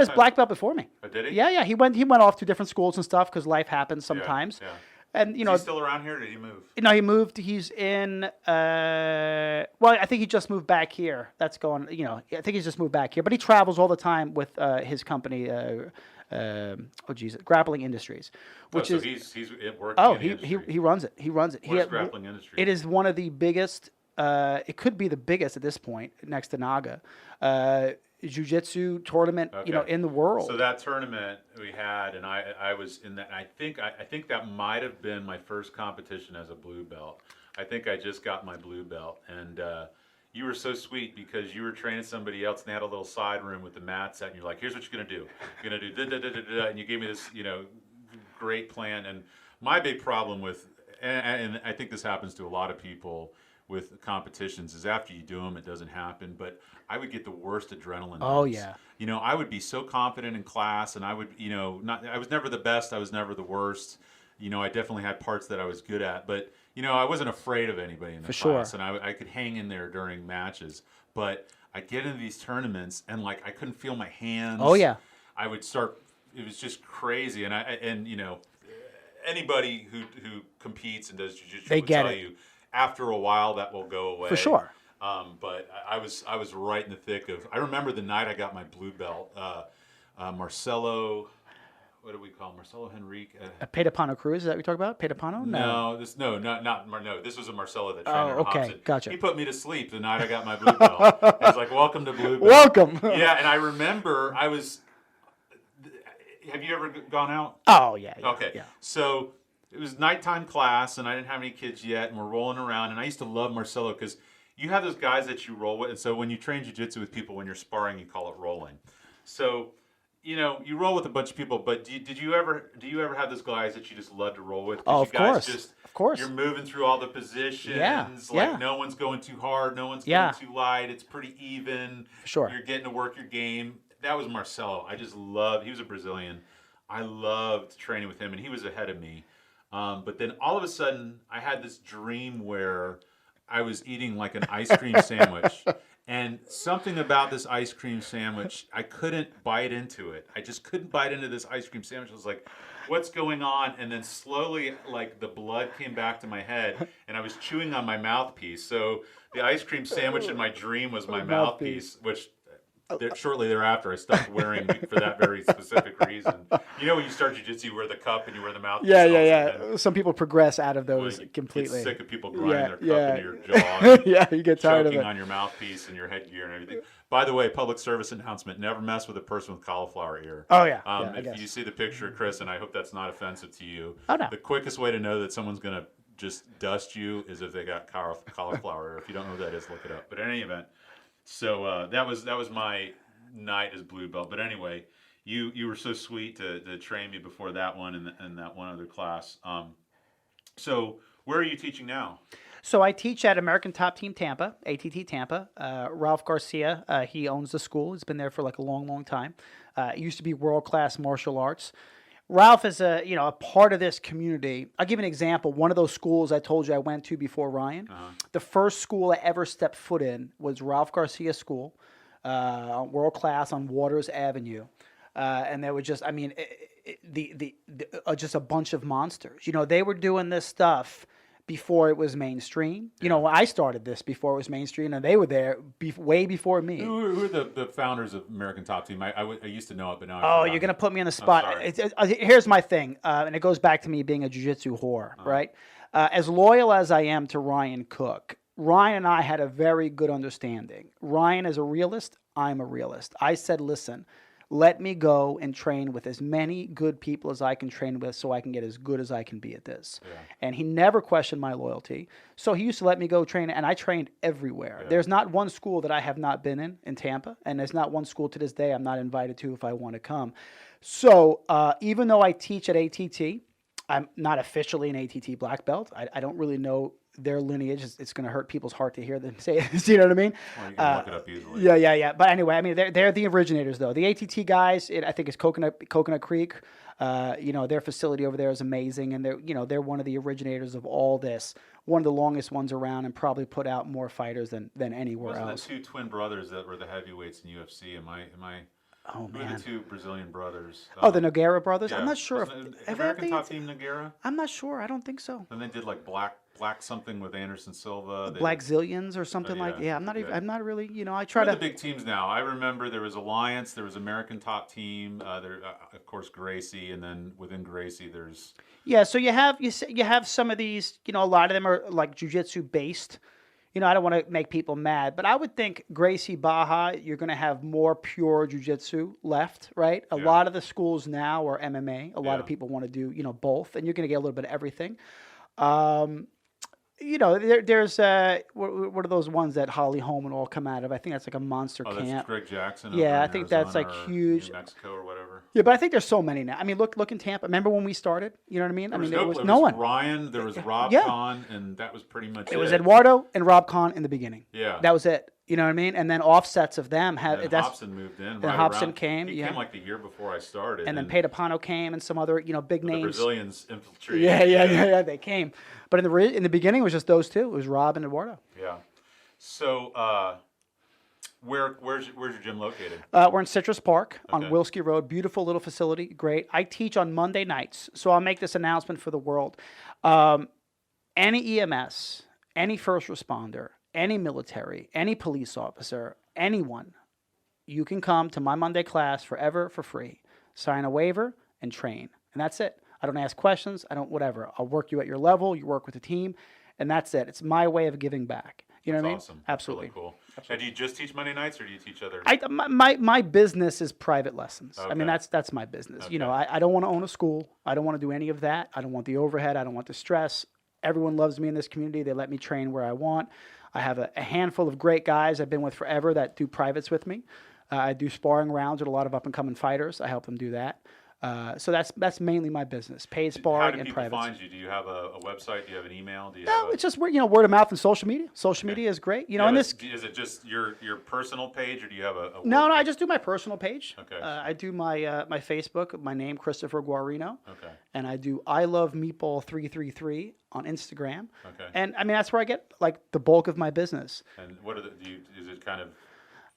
his black belt before me. Oh, did he? Yeah. He went off to different schools and stuff because life happens sometimes. Yeah. And Is he still around here? Or did he move? No, he moved. He's in. I think he just moved back here. That's going. I think he's just moved back here. But he travels all the time with his company. Grappling Industries, which is he's working. He runs it. He runs it. What's Grappling Industries? It is one of the biggest. It could be the biggest at this point, next to Naga. Jiu-Jitsu tournament, in the world. So that tournament we had, and I was in that. I think that might have been my first competition as a blue belt. I think I just got my blue belt, and you were so sweet because you were training somebody else, and they had a little side room with the mats set, and you're like, "Here's what you're gonna do. You're gonna do da da da da da," and you gave me this, great plan. And my big problem with, and I think this happens to a lot of people with competitions, is after you do them, it doesn't happen. But I would get the worst adrenaline. Oh, dumps. yeah. I would be so confident in class, and I would, I was never the best. I was never the worst. I definitely had parts that I was good at, but, I wasn't afraid of anybody in the class. And I could hang in there during matches. But I'd get into these tournaments, and, I couldn't feel my hands. Oh, yeah. I would start, it was just crazy. And, anybody who competes and does jiu-jitsu will tell you, after a while, that will go away. For sure. But I was right in the thick of. I remember the night I got my blue belt. Marcelo, what do we call him? Marcelo Henrique? Pedapano Cruz. Is that what you're talking about? Pedapano? No, this was a Marcelo that trained at okay, Hobson. Gotcha. He put me to sleep the night I got my blue belt. He's like, "Welcome to blue belt." Welcome. Yeah, and I remember I was. Have you ever gone out? Oh yeah. Okay. Yeah. So it was nighttime class, and I didn't have any kids yet, and we're rolling around. And I used to love Marcelo because you have those guys that you roll with. And so when you train jiu-jitsu with people, when you're sparring, you call it rolling. So, you roll with a bunch of people, but do you ever have those guys that you just love to roll with? Oh, Because of you guys course. just, Of course. you're moving through all the positions. Yeah, Like yeah. no one's going too hard, no one's Yeah. going too light. It's pretty even. For sure. You're getting to work your game. That was Marcelo. I just loved. He was a Brazilian. I loved training with him, and he was ahead of me. But then all of a sudden, I had this dream where I was eating like an ice cream sandwich. And something about this ice cream sandwich, I couldn't bite into it. I just couldn't bite into this ice cream sandwich. I was like, what's going on? And then slowly, like, the blood came back to my head, and I was chewing on my mouthpiece. So the ice cream sandwich in my dream was my mouthpiece, which shortly thereafter I stopped wearing for that very specific reason. When you start jiu-jitsu, you wear the cup and you wear the mouthpiece. Yeah. Some people progress out of those You completely. get sick of people grinding their cup into your jaw. Yeah, you get tired of choking it. on your mouthpiece and your headgear and everything. By the way, public service announcement: never mess with a person with cauliflower ear. Oh yeah. I If guess. you see the picture, Chris, and I hope that's not offensive to you. Oh, no. The quickest way to know that someone's gonna just dust you is if they got cauliflower ear. If you don't know what that is, look it up. But in any event, so that was my night as blue belt. But anyway, you were so sweet to train me before that one and that one other class. So where are you teaching now? So I teach at American Top Team Tampa, ATT Tampa. Ralph Garcia, he owns the school. He's been there for like a long, long time. It used to be world-class martial arts. Ralph is a part of this community. I'll give you an example. One of those schools I told you I went to before Ryan, the first school I ever stepped foot in was Ralph Garcia School, world-class on Waters Avenue. And there were just, just a bunch of monsters. They were doing this stuff before it was mainstream. I started this before it was mainstream, and they were there way before me. Who are the founders of American Top Team? I used to know it, but now Oh, you're going to put me on the spot. Here's my thing, and it goes back to me being a jiu-jitsu whore, right? As loyal as I am to Ryan Cook, Ryan and I had a very good understanding. Ryan is a realist. I'm a realist. I said, listen, let me go and train with as many good people as I can train with so I can get as good as I can be at this. Yeah. And he never questioned my loyalty. So he used to let me go train, and I trained everywhere. Yeah. There's not one school that I have not been in Tampa, and there's not one school to this day I'm not invited to if I want to come. So even though I teach at ATT, I'm not officially an ATT black belt. I don't really know their lineage. It's going to hurt people's heart to hear them say it. You know what I mean? Well, you can look it up easily. Yeah. But anyway, they're the originators, though. The ATT guys, I think it's Coconut Creek. Their facility over there is amazing, and they're one of the originators of all this. One of the longest ones around, and probably put out more fighters than anywhere else. The two twin brothers that were the heavyweights in UFC? Am I? Oh, who man. are the two Brazilian brothers? The Nogueira brothers? Yeah. I'm not sure. American Top Team Nogueira? I'm not sure. I don't think so. And they did like black something with Anderson Silva. Black Zillions or something like. Yeah, I'm not really. I try to. The big teams now. I remember there was Alliance. There was American Top Team. There, of course, Gracie, and then within Gracie, there's. Yeah, so you have some of these. A lot of them are like jiu-jitsu based. I don't want to make people mad, but I would think Gracie Baja, you're going to have more pure jiu-jitsu left, right? A lot of the schools now are MMA. A lot of people want to do, both, and you're going to get a little bit of everything. There's what are those ones that Holly Holman all come out of? I think that's like a monster camp. That's Greg Jackson. Yeah, I think that's like huge. New Mexico or whatever. Yeah, but I think there's so many now. Look in Tampa. Remember when we started? You know what I mean? There was no one. Ryan, there was Rob Kahn, and that was pretty much it. It was Eduardo and Rob Kahn in the beginning. Yeah. That was it. You know what I mean? And then offsets of them have. And Hobson moved in. Then Hobson came. He came like the year before I started. And then Pedapano came, and some other big names. The Brazilians infiltrated. Yeah. They came, but in the beginning it was just those two. It was Rob and Eduardo. Yeah. So where's your gym located? We're in Citrus Park on Wilski Road. Beautiful little facility. Great. I teach on Monday nights, so I'll make this announcement for the world. Any EMS, any first responder, any military, any police officer, anyone, you can come to my Monday class forever for free. Sign a waiver and train. And that's it. I don't ask questions. I don't whatever. I'll work you at your level. You work with the team. And that's it. It's my way of giving back. You know what I mean? Awesome. Absolutely. Really cool. Absolutely. And do you just teach Monday nights or do you teach other? My business is private lessons. Okay. That's my business. Okay. I don't want to own a school. I don't want to do any of that. I don't want the overhead. I don't want the stress. Everyone loves me in this community. They let me train where I want. I have a handful of great guys I've been with forever that do privates with me. I do sparring rounds with a lot of up-and-coming fighters. I help them do that. So that's mainly my business: paid How sparring do and people privates. find you? Do you have a website? Do you have an email? Do you No, have it's just word of mouth and social media. Social media is great, do and you this. have is it just your personal page, or do you have a No, work I page? just do my personal page. Okay. I do my Facebook, my name Christopher Guarino, Okay. and I do I love meatball 333 on Instagram. Okay. And I mean that's where I get like the bulk of my business. And what are is it kind of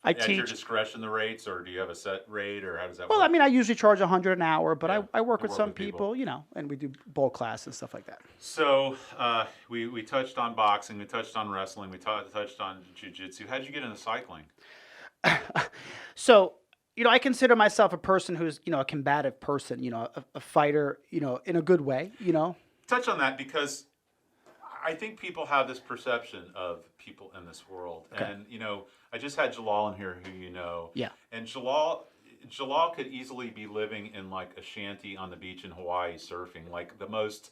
I at your teach. discretion the rates, or do you have a set rate, or how does that Well, work? I mean, I usually charge 100 an hour, but Yeah, I work you with some people, people. and we do bulk class and stuff like that. So we touched on boxing, we touched on wrestling, we touched on jiu-jitsu. How'd you get into cycling? So, I consider myself a person who's, a combative person, a fighter, in a good way, Touch on that because I think people have this perception of people in this world, Okay. and I just had Jalal in here, who Yeah. and Jalal could easily be living in like a shanty on the beach in Hawaii surfing, like the most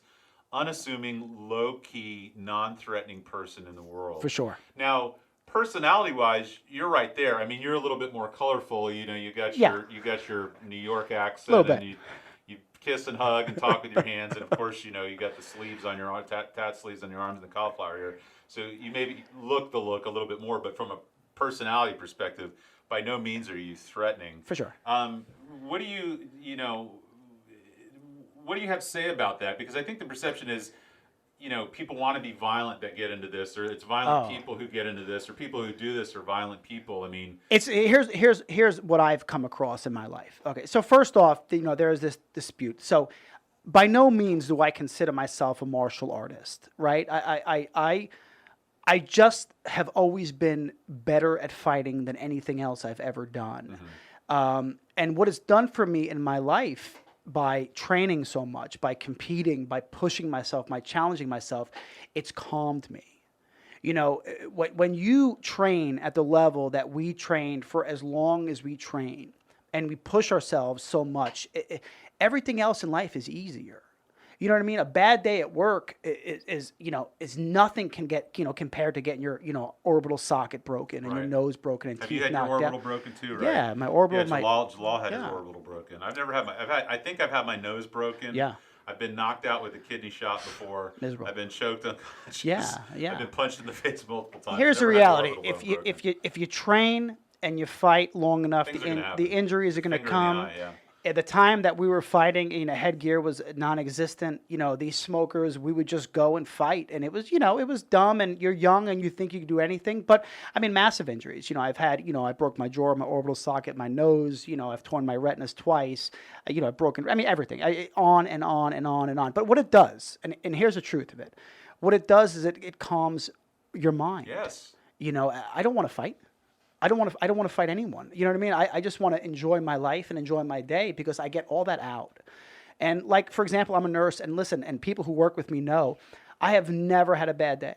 unassuming, low-key, non-threatening person in the world. For sure. Now, personality-wise, you're right there. I mean, you're a little bit more colorful. You got Yeah. you got your New York accent, Little and bit. you kiss and hug and talk with your hands, and of course, you got the sleeves on your tat sleeves on your arms and the cauliflower ear. So you maybe look a little bit more, but from a personality perspective, by no means are you threatening. For sure. What do what do you have to say about that? Because I think the perception is, people want to be violent that get into this, or it's violent people who get into this, or people who do this are violent people. I mean, Here's what I've come across in my life. Okay, so first off, there is this dispute. So, by no means do I consider myself a martial artist, right? I just have always been better at fighting than anything else I've ever done. And what it's done for me in my life by training so much, by competing, by pushing myself, by challenging myself, it's calmed me. When you train at the level that we trained for as long as we train, and we push ourselves so much, everything else in life is easier. You know what I mean? A bad day at work is nothing can get, compared to getting your, orbital socket broken and your Right. nose broken and have teeth you had your knocked orbital out. broken too, right? Yeah, my orbital, Yeah, Jalal had his yeah. orbital broken. I've never had I think I've had my nose broken. Yeah. I've been knocked out with a kidney shot before. Miserable. I've been choked unconscious. Yeah. I've been punched in the face multiple times. Here's the Never had the reality: orbital if bone broken. you train and you fight long enough, Things are gonna the happen. injuries are going to Finger in the come. eye, yeah. At the time that we were fighting, headgear was non-existent. These smokers, we would just go and fight, and it was dumb. And you're young, and you think you can do anything. But I mean, massive injuries. I've had, I broke my jaw, my orbital socket, my nose. I've torn my retinas twice. I've broken. I mean, everything. On and on and on and on. But what it does, and here's the truth of it, what it does is it calms your mind. Yes. I don't want to fight. I don't want to fight anyone. You know what I mean? I just want to enjoy my life and enjoy my day because I get all that out. And like, for example, I'm a nurse, and listen, and people who work with me know, I have never had a bad day.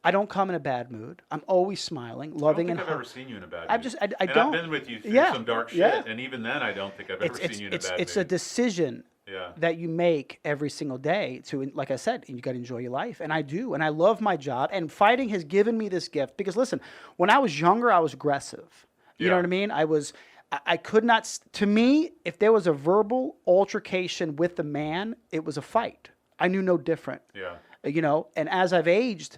I don't come in a bad mood. I'm always smiling, loving, I and don't think I've ever seen you in a bad mood. I've just, I and don't. I've been with you through Yeah, some dark shit, yeah. and even then, I don't think I've ever seen you in a bad It's a mood. decision Yeah. that you make every single day to, like I said, you got to enjoy your life. And I do. And I love my job. And fighting has given me this gift because, listen, when I was younger, I was aggressive. You know Yeah. what I mean? I could not, to me, if there was a verbal altercation with the man, it was a fight. I knew no different. Yeah. And as I've aged,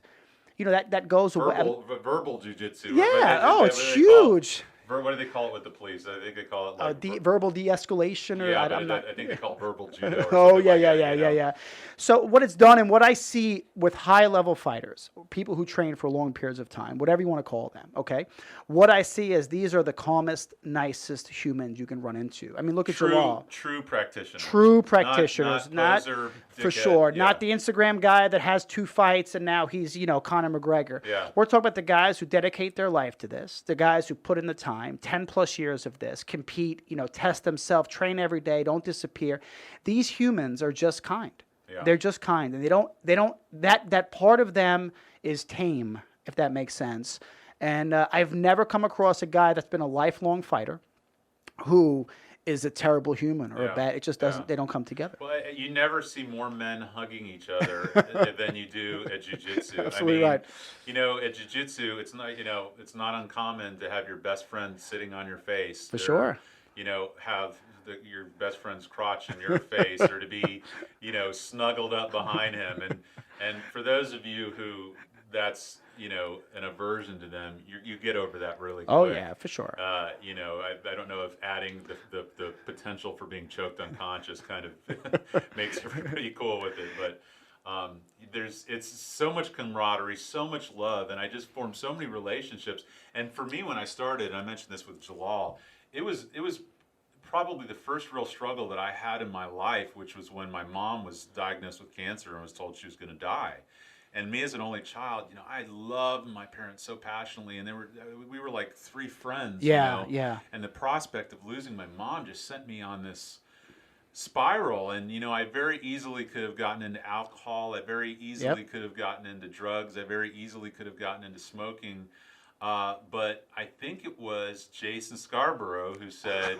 that goes away. Verbal jujitsu. Yeah. It's huge. What do they call it with the police? I think they call it like Verbal de-escalation, or yeah, I'm not. I think they call it verbal judo. Or Oh something yeah, like yeah, that, yeah, you yeah, know? yeah. So what it's done, and what I see with high-level fighters, people who train for long periods of time, whatever you want to call them, okay? What I see is these are the calmest, nicest humans you can run into. I mean, look at Jalal. True practitioners. True practitioners, not for dickhead, sure. yeah. Not the Instagram guy that has 2 fights and now he's, Conor McGregor. Yeah. We're talking about the guys who dedicate their life to this, the guys who put in the time, 10 plus years of this, compete, test themselves, train every day, don't disappear. These humans are just kind. Yeah. They're just kind, and they don't that part of them is tame, if that makes sense. And I've never come across a guy that's been a lifelong fighter who is a terrible human or a Yeah. bad. It just doesn't. They don't come together. Well, you never see more men hugging each other than you do at jiu-jitsu. Absolutely I mean, right. at jiu-jitsu, it's not uncommon to have your best friend sitting on your face. For sure. Have your best friend's crotch in your face, or to be, snuggled up behind him. And for those of you who that's, an aversion to them, you get over that really quick. Oh yeah, for sure. I don't know if adding the potential for being choked unconscious kind of makes everybody cool with it, but it's so much camaraderie, so much love, and I just formed so many relationships. And for me, when I started, and I mentioned this with Jalal, it was probably the first real struggle that I had in my life, which was when my mom was diagnosed with cancer and was told she was going to die. And me as an only child, I loved my parents so passionately, and we were like three friends. Yeah, yeah. And the prospect of losing my mom just sent me on this spiral. And I very easily could have gotten into alcohol. I very easily could have gotten into drugs. I very easily could have gotten into smoking. But I think it was Jason Scarborough who said,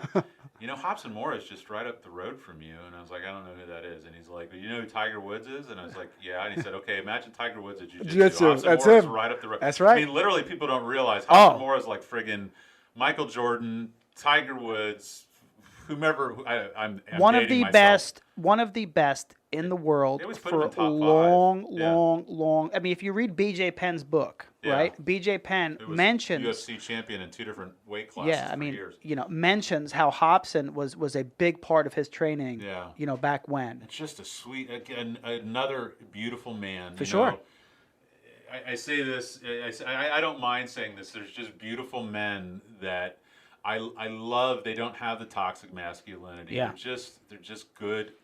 Hobson Moore is just right up the road from you. And I was like, I don't know who that is. And he's like, you know who Tiger Woods is? And I was like, yeah. And he said, okay, imagine Tiger Woods at Jiu-Jitsu. Hobson That's Moore him. is right up the road. That's right. I mean, literally, people don't realize Hobson Moore is like friggin' Michael Jordan, Tiger Woods, whomever. I'm one of dating the myself. best. One of the best in the world They always put for him in a top long. I mean, if you read B.J. Penn's book, right? B.J. Penn It was mentions UFC champion in 2 different weight classes. Yeah, I for mean, years. Mentions how Hobson was a big part of his training. Yeah. Back when. It's just a sweet, again, another beautiful man. For sure. I say this. I don't mind saying this. There's just beautiful men that I love. They don't have the toxic masculinity. Yeah. They're just good.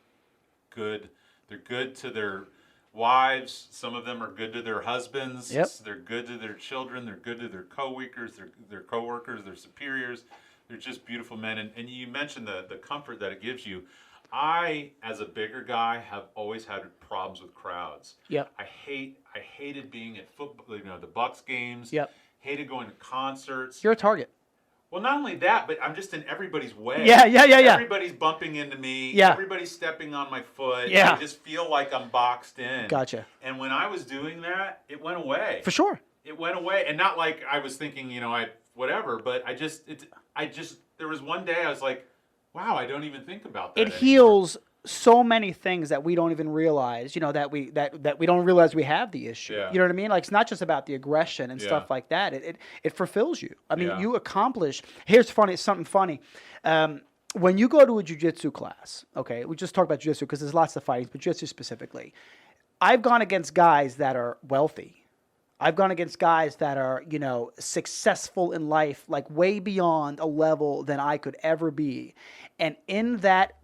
They're good to their wives. Some of them are good to their husbands. Yep. They're good to their children. They're good to their coworkers. Their coworkers. Their superiors. They're just beautiful men. And you mentioned the comfort that it gives you. I, as a bigger guy, have always had problems with crowds. Yep. I hated being at football, the Bucks games. Yep. Hated going to concerts. You're a target. Well, not only that, but I'm just in everybody's way. Yeah. Everybody's bumping into me. Yeah. Everybody's stepping on my foot. Yeah. I just feel like I'm boxed in. Gotcha. And when I was doing that, it went away. For sure. It went away, and not like I was thinking, whatever. But there was one day I was like, wow, I don't even think about that. It heals so many things that we don't even realize, that we don't realize we have the issue. Yeah. You know what I mean? Like, it's not just about the aggression and stuff like that. It fulfills you. I mean, you accomplish. Here's something funny. When you go to a jiu-jitsu class, okay, we just talk about jiu-jitsu because there's lots of fightings, but jiu-jitsu specifically. I've gone against guys that are wealthy. I've gone against guys that are, successful in life, like way beyond a level than I could ever be. And in that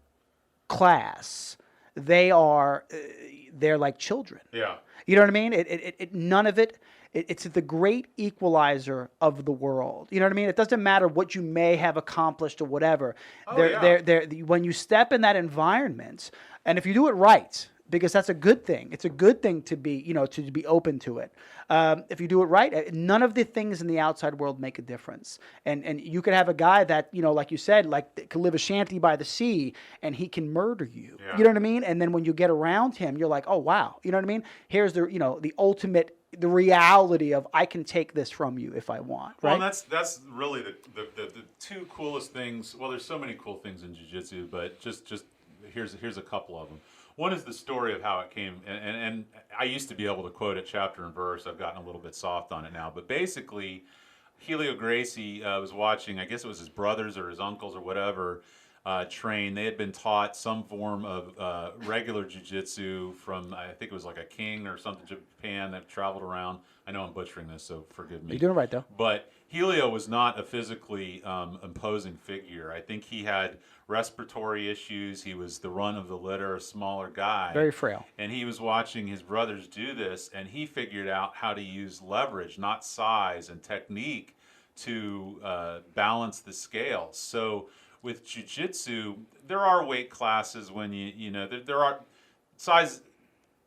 class, they're like children. Yeah. You know what I mean? None of it. It's the great equalizer of the world. You know what I mean? It doesn't matter what you may have accomplished or whatever. When you step in that environment, and if you do it right, because that's a good thing. It's a good thing to be, to be open to it. If you do it right, none of the things in the outside world make a difference. And you could have a guy that, like you said, like could live a shanty by the sea, and he can murder you. Yeah. You know what I mean? And then when you get around him, you're like, oh wow. You know what I mean? Here's the ultimate, the reality of I can take this from you if I want. Right? Well, that's really the two coolest things. Well, there's so many cool things in jiu-jitsu, but just here's a couple of them. One is the story of how it came, and I used to be able to quote it chapter and verse. I've gotten a little bit soft on it now. But basically, Helio Gracie was watching, I guess it was his brothers or his uncles or whatever, train. They had been taught some form of regular jiu-jitsu from, I think it was like a king or something, Japan, that traveled around. I know I'm butchering this, so forgive me. You're doing it right, though. But Helio was not a physically imposing figure. I think he had respiratory issues. He was the run of the litter, a smaller guy. Very frail. And he was watching his brothers do this, and he figured out how to use leverage, not size, and technique to balance the scales. So with jiu-jitsu, there are weight classes when there are size.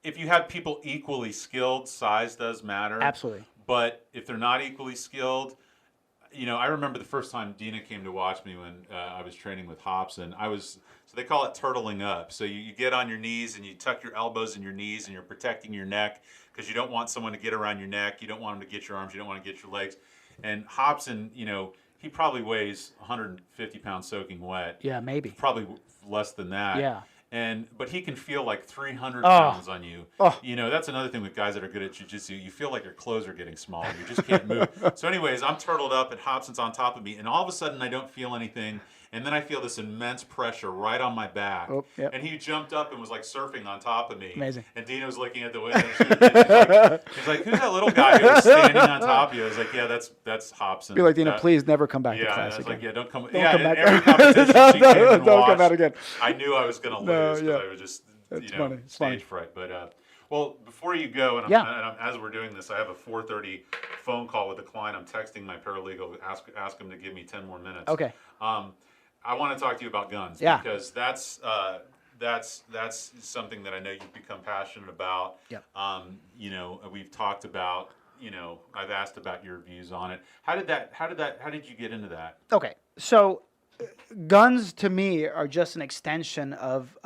If you have people equally skilled, size does matter. Absolutely. But if they're not equally skilled, I remember the first time Dina came to watch me when I was training with Hobson. So they call it turtling up. So you get on your knees and you tuck your elbows in your knees and you're protecting your neck because you don't want someone to get around your neck. You don't want them to get your arms. You don't want to get your legs. And Hobson, he probably weighs 150 pounds soaking wet. Yeah, maybe. Probably less than that. Yeah. But he can feel like 300 Oh. pounds on you. Oh. That's another thing with guys that are good at jiu-jitsu. You feel like your clothes are getting smaller. You just can't move. So anyways, I'm turtled up and Hobson's on top of me. And all of a sudden, I don't feel anything. And then I feel this immense pressure right on my back. Oh, yep. And he jumped up and was like surfing on top of me. Amazing. And Dina was looking at the window. She's like, who's that little guy who was standing on top of you? I was like, yeah, that's Hobson. Be like, Dina, please never come back to Yeah, class I was again. like, yeah, don't come. Don't Yeah, come in back. every competition she came and Don't watched, come out again. I knew I was going to No, lose because yeah. I was just, It's funny. It's stage funny. fright. But well, before you go, and, Yeah. as we're doing this, I have a 4:30 phone call with a client. I'm texting my paralegal, ask him to give me 10 more minutes. Okay. I want to talk to you about guns Yeah. because that's something that I know you've become passionate about. Yep. We've talked about. I've asked about your views on it. How did you get into that? Okay. So guns to me are just an extension of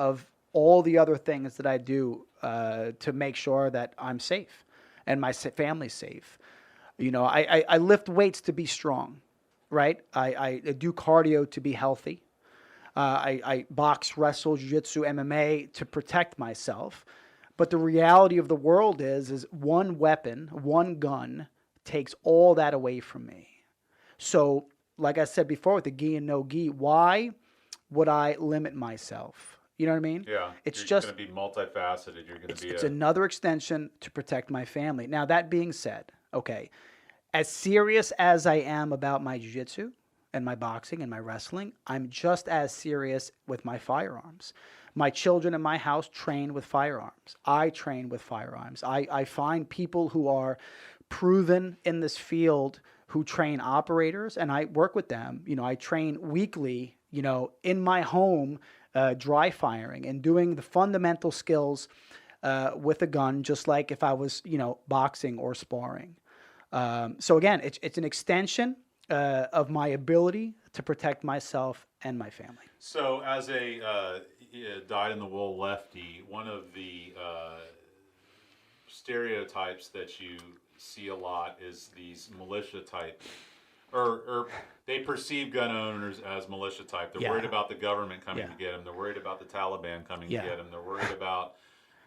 all the other things that I do to make sure that I'm safe and my family's safe. I lift weights to be strong, right? I do cardio to be healthy. I box, wrestle, jiu-jitsu, MMA to protect myself. But the reality of the world is one weapon, one gun takes all that away from me. So, like I said before with the gi and no gi, why would I limit myself? You know what I mean? Yeah, It's you're just going to be multifaceted. You're going to be. it's another extension to protect my family. Now, that being said, okay, as serious as I am about my jiu-jitsu and my boxing and my wrestling, I'm just as serious with my firearms. My children in my house train with firearms. I train with firearms. I find people who are proven in this field who train operators, and I work with them. I train weekly, in my home, dry firing and doing the fundamental skills with a gun, just like if I was, boxing or sparring. So again, it's an extension of my ability to protect myself and my family. So, as a dyed-in-the-wool lefty, one of the stereotypes that you see a lot is these militia type, or they perceive gun owners as militia type. They're worried about the government coming to get them. They're worried about the Taliban coming to get them. They're worried about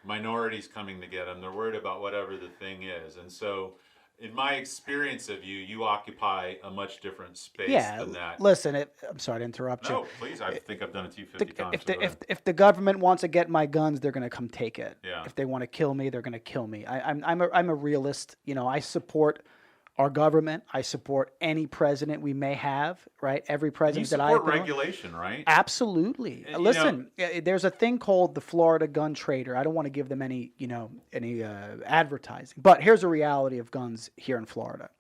minorities coming to get them. They're worried about whatever the thing is. And so, in my experience of you, you occupy a much different space than that. Listen, I'm sorry to interrupt you. No, please. I think I've done it to you 50 times. If the government wants to get my guns, they're going to come take it. Yeah. If they want to kill me, they're going to kill me. I'm a realist. I support our government. I support any president we may have. Right, every president that I support regulation, right? Absolutely. Listen, there's a thing called the Florida gun trader. I don't want to give them any advertising, but here's a reality of guns here in Florida.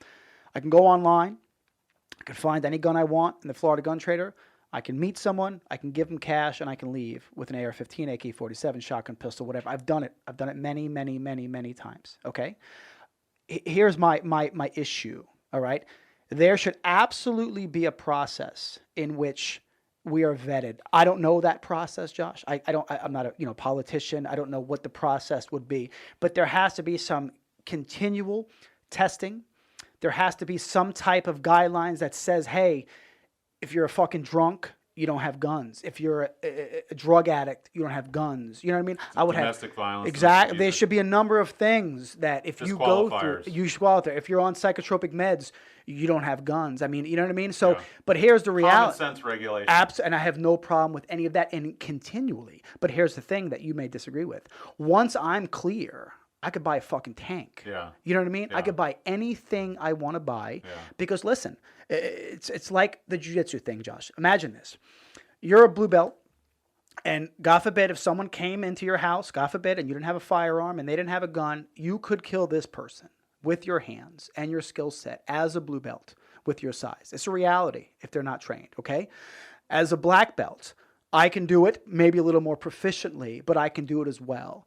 I can go online. I can find any gun I want in the Florida gun trader. I can meet someone. I can give them cash, and I can leave with an AR-15, AK-47, shotgun pistol, whatever. I've done it. I've done it many, many, many, many times. Okay. Here's my issue. All right. There should absolutely be a process in which we are vetted. I don't know that process, Josh. I'm not a politician. I don't know what the process would be, but there has to be some continual testing. There has to be some type of guidelines that says, hey, if you're a fucking drunk, you don't have guns. If you're a drug addict, you don't have guns. You know what I mean? I would domestic violence. Exactly. There should be a number of things that if you go through, disqualifiers. you should go out there. If you're on psychotropic meds, you don't have guns. I mean, you know what I mean? So, but here's the reality. Common sense regulation. And I have no problem with any of that, and continually. But here's the thing that you may disagree with. Once I'm clear, I could buy a fucking tank. Yeah. You know what I mean? Yeah. I could buy anything I want to buy because listen, it's like the jiu-jitsu thing, Josh. Imagine this. You're a blue belt, and God forbid if someone came into your house, God forbid, and you didn't have a firearm and they didn't have a gun, you could kill this person with your hands and your skill set as a blue belt with your size. It's a reality if they're not trained, okay? As a black belt, I can do it maybe a little more proficiently, but I can do it as well.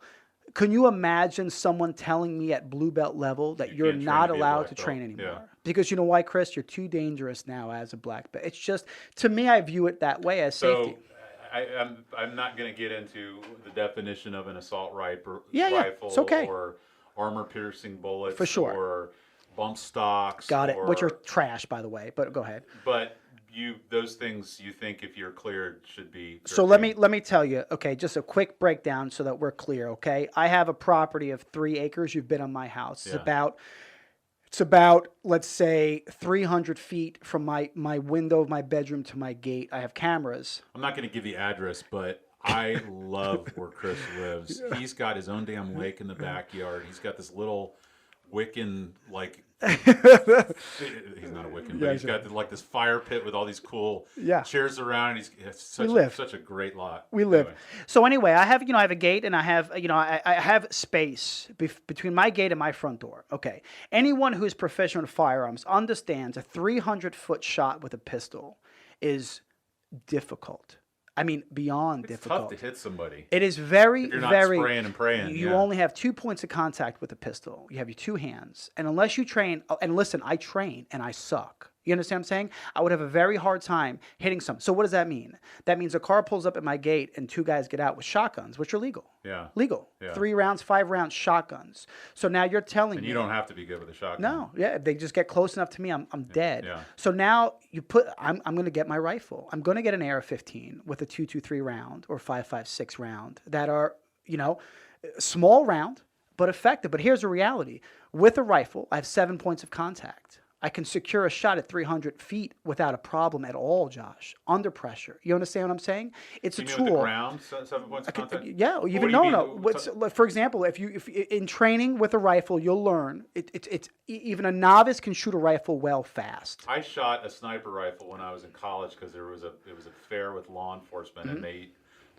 Can you imagine someone telling me at blue belt level that you're can't train not to be a allowed black to belt. train anymore? Yeah. Because you know why, Chris? You're too dangerous now as a black belt. It's just, to me, I view it that way as safety. I'm not going to get into the definition of an assault rifle, Yeah. It's okay. or armor piercing bullets, For sure. or bump stocks. Got it. Which are trash, by the way. But go ahead. But those things you think if you're cleared should be. So let me tell you. Okay, just a quick breakdown so that we're clear. Okay, I have a property of 3 acres. You've been on my house. It's about, let's say, 300 feet from my window of my bedroom to my gate. I have cameras. I'm not going to give the address, but I love where Chris lives. He's got his own damn lake in the backyard. He's got this little Wiccan, like, he's not a Wiccan, but he's got this fire pit with all these cool chairs around. And it's such a great lot. We live. So anyway, I have a gate, and I have I have space between my gate and my front door. Okay, anyone who's proficient with firearms understands a 300-foot shot with a pistol is difficult. I mean, beyond difficult. It's tough to hit somebody. It is very, if you're not very. spraying and praying. You only have 2 points of contact with a pistol. You have your 2 hands, and unless you train, and listen, I train and I suck. You understand what I'm saying? I would have a very hard time hitting some. So what does that mean? That means a car pulls up at my gate and 2 guys get out with shotguns, which are legal. Yeah. Legal. Yeah. 3 rounds, 5 rounds, shotguns. So now you're telling me. And you don't have to be good with a shotgun. No. Yeah. If they just get close enough to me, I'm dead. Yeah. So now I'm going to get my rifle. I'm going to get an AR-15 with a 2.23 round or 5.56 round that are, small round, but effective. But here's the reality. With a rifle, I have 7 points of contact. I can secure a shot at 300 feet without a problem at all, Josh, under pressure. You understand what I'm saying? It's a tool. With the ground, 7 points of contact? Yeah, for example, if in training with a rifle, you'll learn. It's even a novice can shoot a rifle well fast. I shot a sniper rifle when I was in college because it was a fair with law enforcement, and they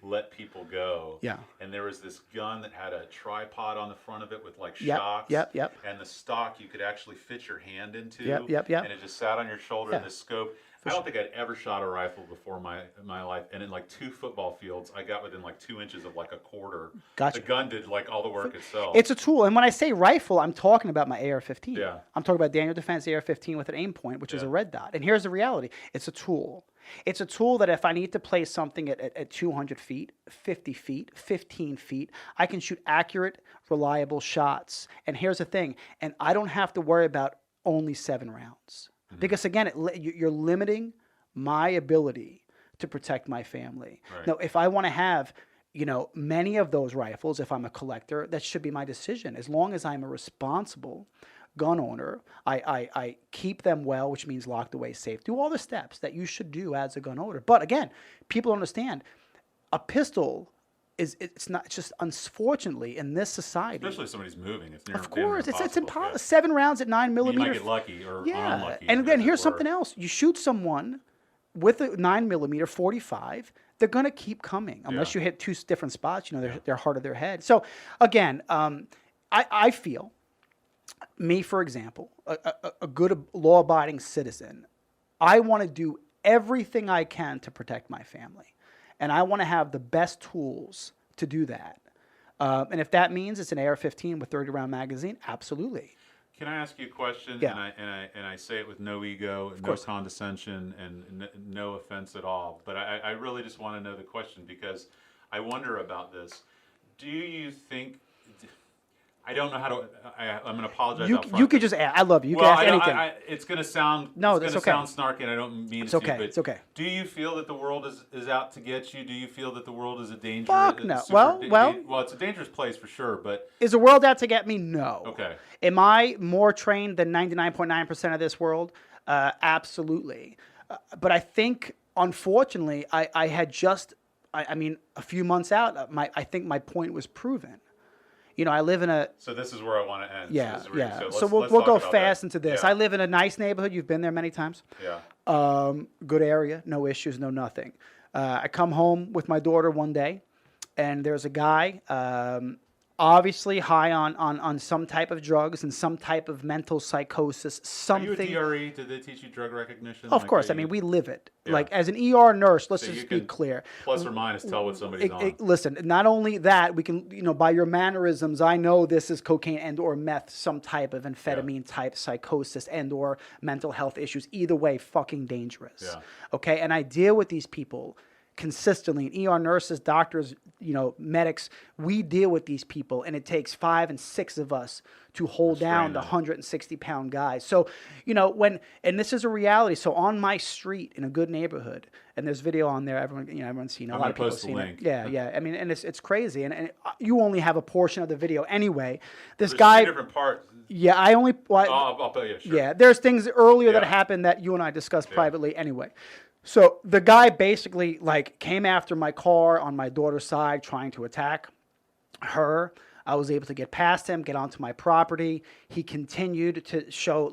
let people go. Yeah. And there was this gun that had a tripod on the front of it with like Yep, shocks. yep. And the stock you could actually fit your hand into. Yep. And it just sat on your shoulder in this scope. I don't think I'd ever shot a rifle before my life. And in like 2 football fields, I got within like 2 inches of like a quarter. Gotcha. The gun did like all the work itself. It's a tool. And when I say rifle, I'm talking about my AR-15. Yeah. I'm talking about Daniel Defense AR-15 with an aim point, which is a red dot. And here's the reality. It's a tool. It's a tool that if I need to place something at 200 feet, 50 feet, 15 feet, I can shoot accurate, reliable shots. And here's the thing. And I don't have to worry about only 7 rounds. Because again, you're limiting my ability to protect my family. Right. Now, if I want to have, many of those rifles, if I'm a collector, that should be my decision. As long as I'm a responsible gun owner, I keep them well, which means locked away safe. Do all the steps that you should do as a gun owner. But again, people understand a pistol it's not just unfortunately in this society. Especially if somebody's moving. It's of course, it's impossible. Yeah. 7 rounds at 9 millimeters. You might get lucky or unlucky. And again, here's something else. You shoot someone with a 9 millimeter 45, they're going to keep coming unless you hit 2 different spots. They're hard of their head. So again, I feel, me for example, a good law-abiding citizen, I want to do everything I can to protect my family. And I want to have the best tools to do that. And if that means it's an AR-15 with 30-round magazine, absolutely. Can I ask you a question? Yeah. And I say it with no ego, no condescension, and no offense at all. But I really just want to know the question because I wonder about this. Do you think? I don't know how to. I'm going to apologize. You could just ask. I love you. You well, can ask anything. It's going to sound. No, it's that's going okay. to sound snarky, and I don't mean It's it okay. to. But It's okay. Do you feel that the world is out to get you? Do you feel that the world is a dangerous? Fuck no. Well, it's a dangerous place for sure. But is the world out to get me? No. Okay. Am I more trained than 99.9% of this world? Absolutely. But I think, unfortunately, I had just. I mean, a few months out, I think my point was proven. I live in a. So this is where I want to end. Yeah. So we'll go fast into this. Yeah. I live in a nice neighborhood. You've been there many times. Yeah. Good area. No issues. No nothing. I come home with my daughter one day, and there's a guy obviously high on some type of drugs and some type of mental psychosis. Are Something. you a DRE? Did they teach you drug recognition? Of Like course, how I mean you, we live it. yeah. Like as an ER nurse, let's So just you be can clear. plus or minus tell what somebody's on. Listen, not only that, we can, by your mannerisms, I know this is cocaine and or meth, some type of amphetamine type psychosis and or mental health issues. Either way, fucking dangerous. Yeah. Okay, and I deal with these people consistently. And ER nurses, doctors, medics, we deal with these people, and it takes 5 and 6 of us to hold down the 160-pound guys. So, and this is a reality. So on my street in a good neighborhood, and there's video on there, everyone's seen it. A lot of people have seen it. Yeah. I mean, and it's crazy. And you only have a portion of the video anyway. There's guy. 2 different parts. Yeah, I only. Well, I'll tell you. Sure. Yeah, there's things earlier that happened that you and I discussed privately anyway. So the guy basically came after my car on my daughter's side, trying to attack her. I was able to get past him, get onto my property. He continued to show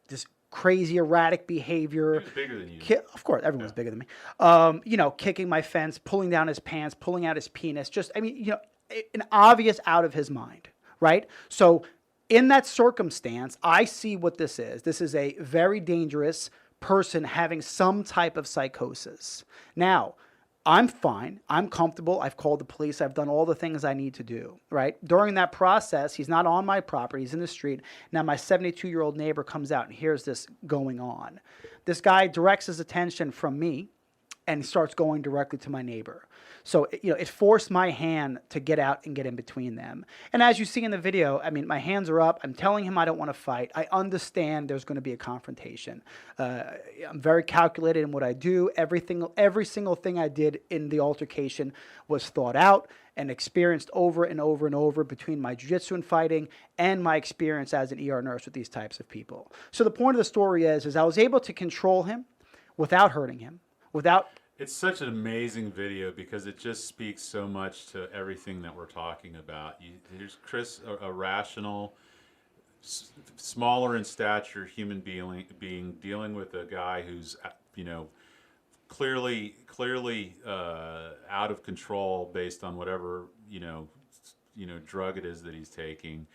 this crazy erratic behavior. He was bigger than you. Of course, everyone's bigger than me. Kicking my fence, pulling down his pants, pulling out his penis. An obvious out of his mind, right? So in that circumstance, I see what this is. This is a very dangerous person having some type of psychosis. Now, I'm fine. I'm comfortable. I've called the police. I've done all the things I need to do, right? During that process, he's not on my property. He's in the street. Now, my 72-year-old neighbor comes out and hears this going on. This guy directs his attention from me and starts going directly to my neighbor. So, it forced my hand to get out and get in between them. And as you see in the video, I mean, my hands are up. I'm telling him I don't want to fight. I understand there's going to be a confrontation. I'm very calculated in what I do. Every single thing I did in the altercation was thought out and experienced over and over and over between my jiu-jitsu and fighting and my experience as an ER nurse with these types of people. So the point of the story is I was able to control him without hurting him, without... It's such an amazing video because it just speaks so much to everything that we're talking about. Here's Chris, a rational, smaller in stature human being dealing with a guy who's, clearly out of control based on whatever, drug it is that he's taking.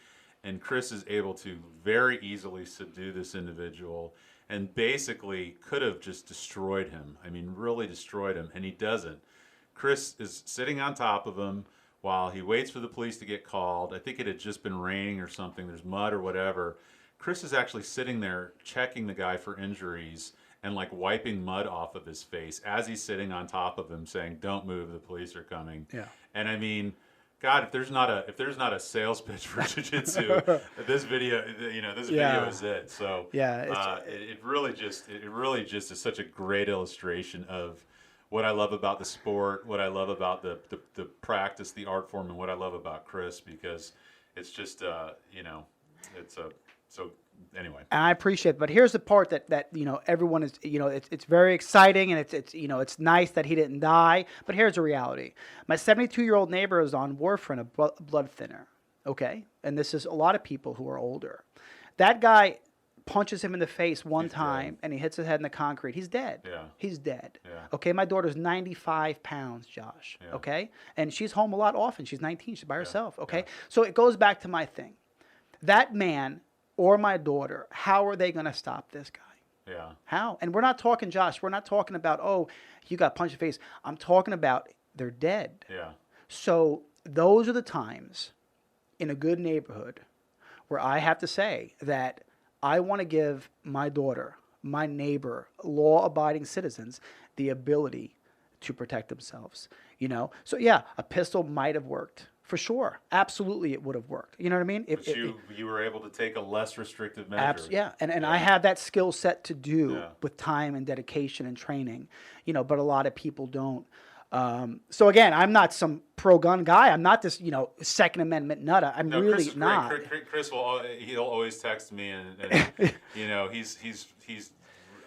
And Chris is able to very easily subdue this individual and basically could have just destroyed him. I mean, really destroyed him, and he doesn't. Chris is sitting on top of him while he waits for the police to get called. I think it had just been raining or something. There's mud or whatever. Chris is actually sitting there checking the guy for injuries and wiping mud off of his face as he's sitting on top of him saying, "Don't move, the police are coming." Yeah. And I mean, God, if there's not a sales pitch for jiu-jitsu, this video, video is it. So it really just is such a great illustration of what I love about the sport, what I love about the practice, the art form, and what I love about Chris, because it's just so anyway. And I appreciate it, but here's the part that everyone is, it's very exciting, and it's nice that he didn't die, but here's the reality. My 72-year-old neighbor is on warfarin, a blood thinner, okay? And this is a lot of people who are older. That guy punches him in the face one time, and he hits his head in the concrete. He's dead. Yeah. He's dead. Yeah. Okay, my daughter's 95 pounds, Josh, okay? And she's home a lot often. She's 19. She's by herself, okay? Yeah. So it goes back to my thing. That man or my daughter, how are they going to stop this guy? Yeah. How? And we're not talking, Josh, we're not talking about, oh, you got punched in the face. I'm talking about they're dead. Yeah. So those are the times in a good neighborhood where I have to say that I want to give my daughter, my neighbor, law-abiding citizens the ability to protect themselves. So yeah, a pistol might have worked. For sure. Absolutely, it would have worked. You know what I mean? But you were able to take a less restrictive measure. And I have that skill set to do with time and dedication and training, but a lot of people don't. So again, I'm not some pro-gun guy. I'm not this, Second Amendment nutter. I'm really not. Chris he'll always text me, and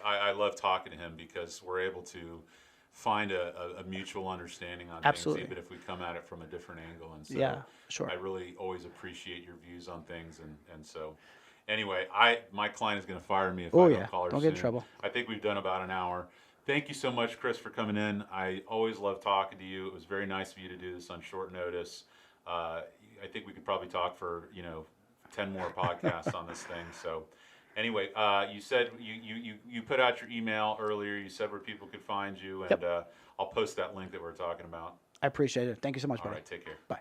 I love talking to him because we're able to find a mutual understanding on things, even if we come at it from a different angle. And so I really always appreciate your views on things. And so anyway, my client is going to fire me if I don't call her soon. Don't get in trouble. I think we've done about an hour. Thank you so much, Chris, for coming in. I always love talking to you. It was very nice of you to do this on short notice. I think we could probably talk for 10 more podcasts on this thing. So anyway, you said you put out your email earlier. You said where people could find you, and Yep. I'll post that link that we're talking about. I appreciate it. Thank you so much, All buddy. right, take care. Bye.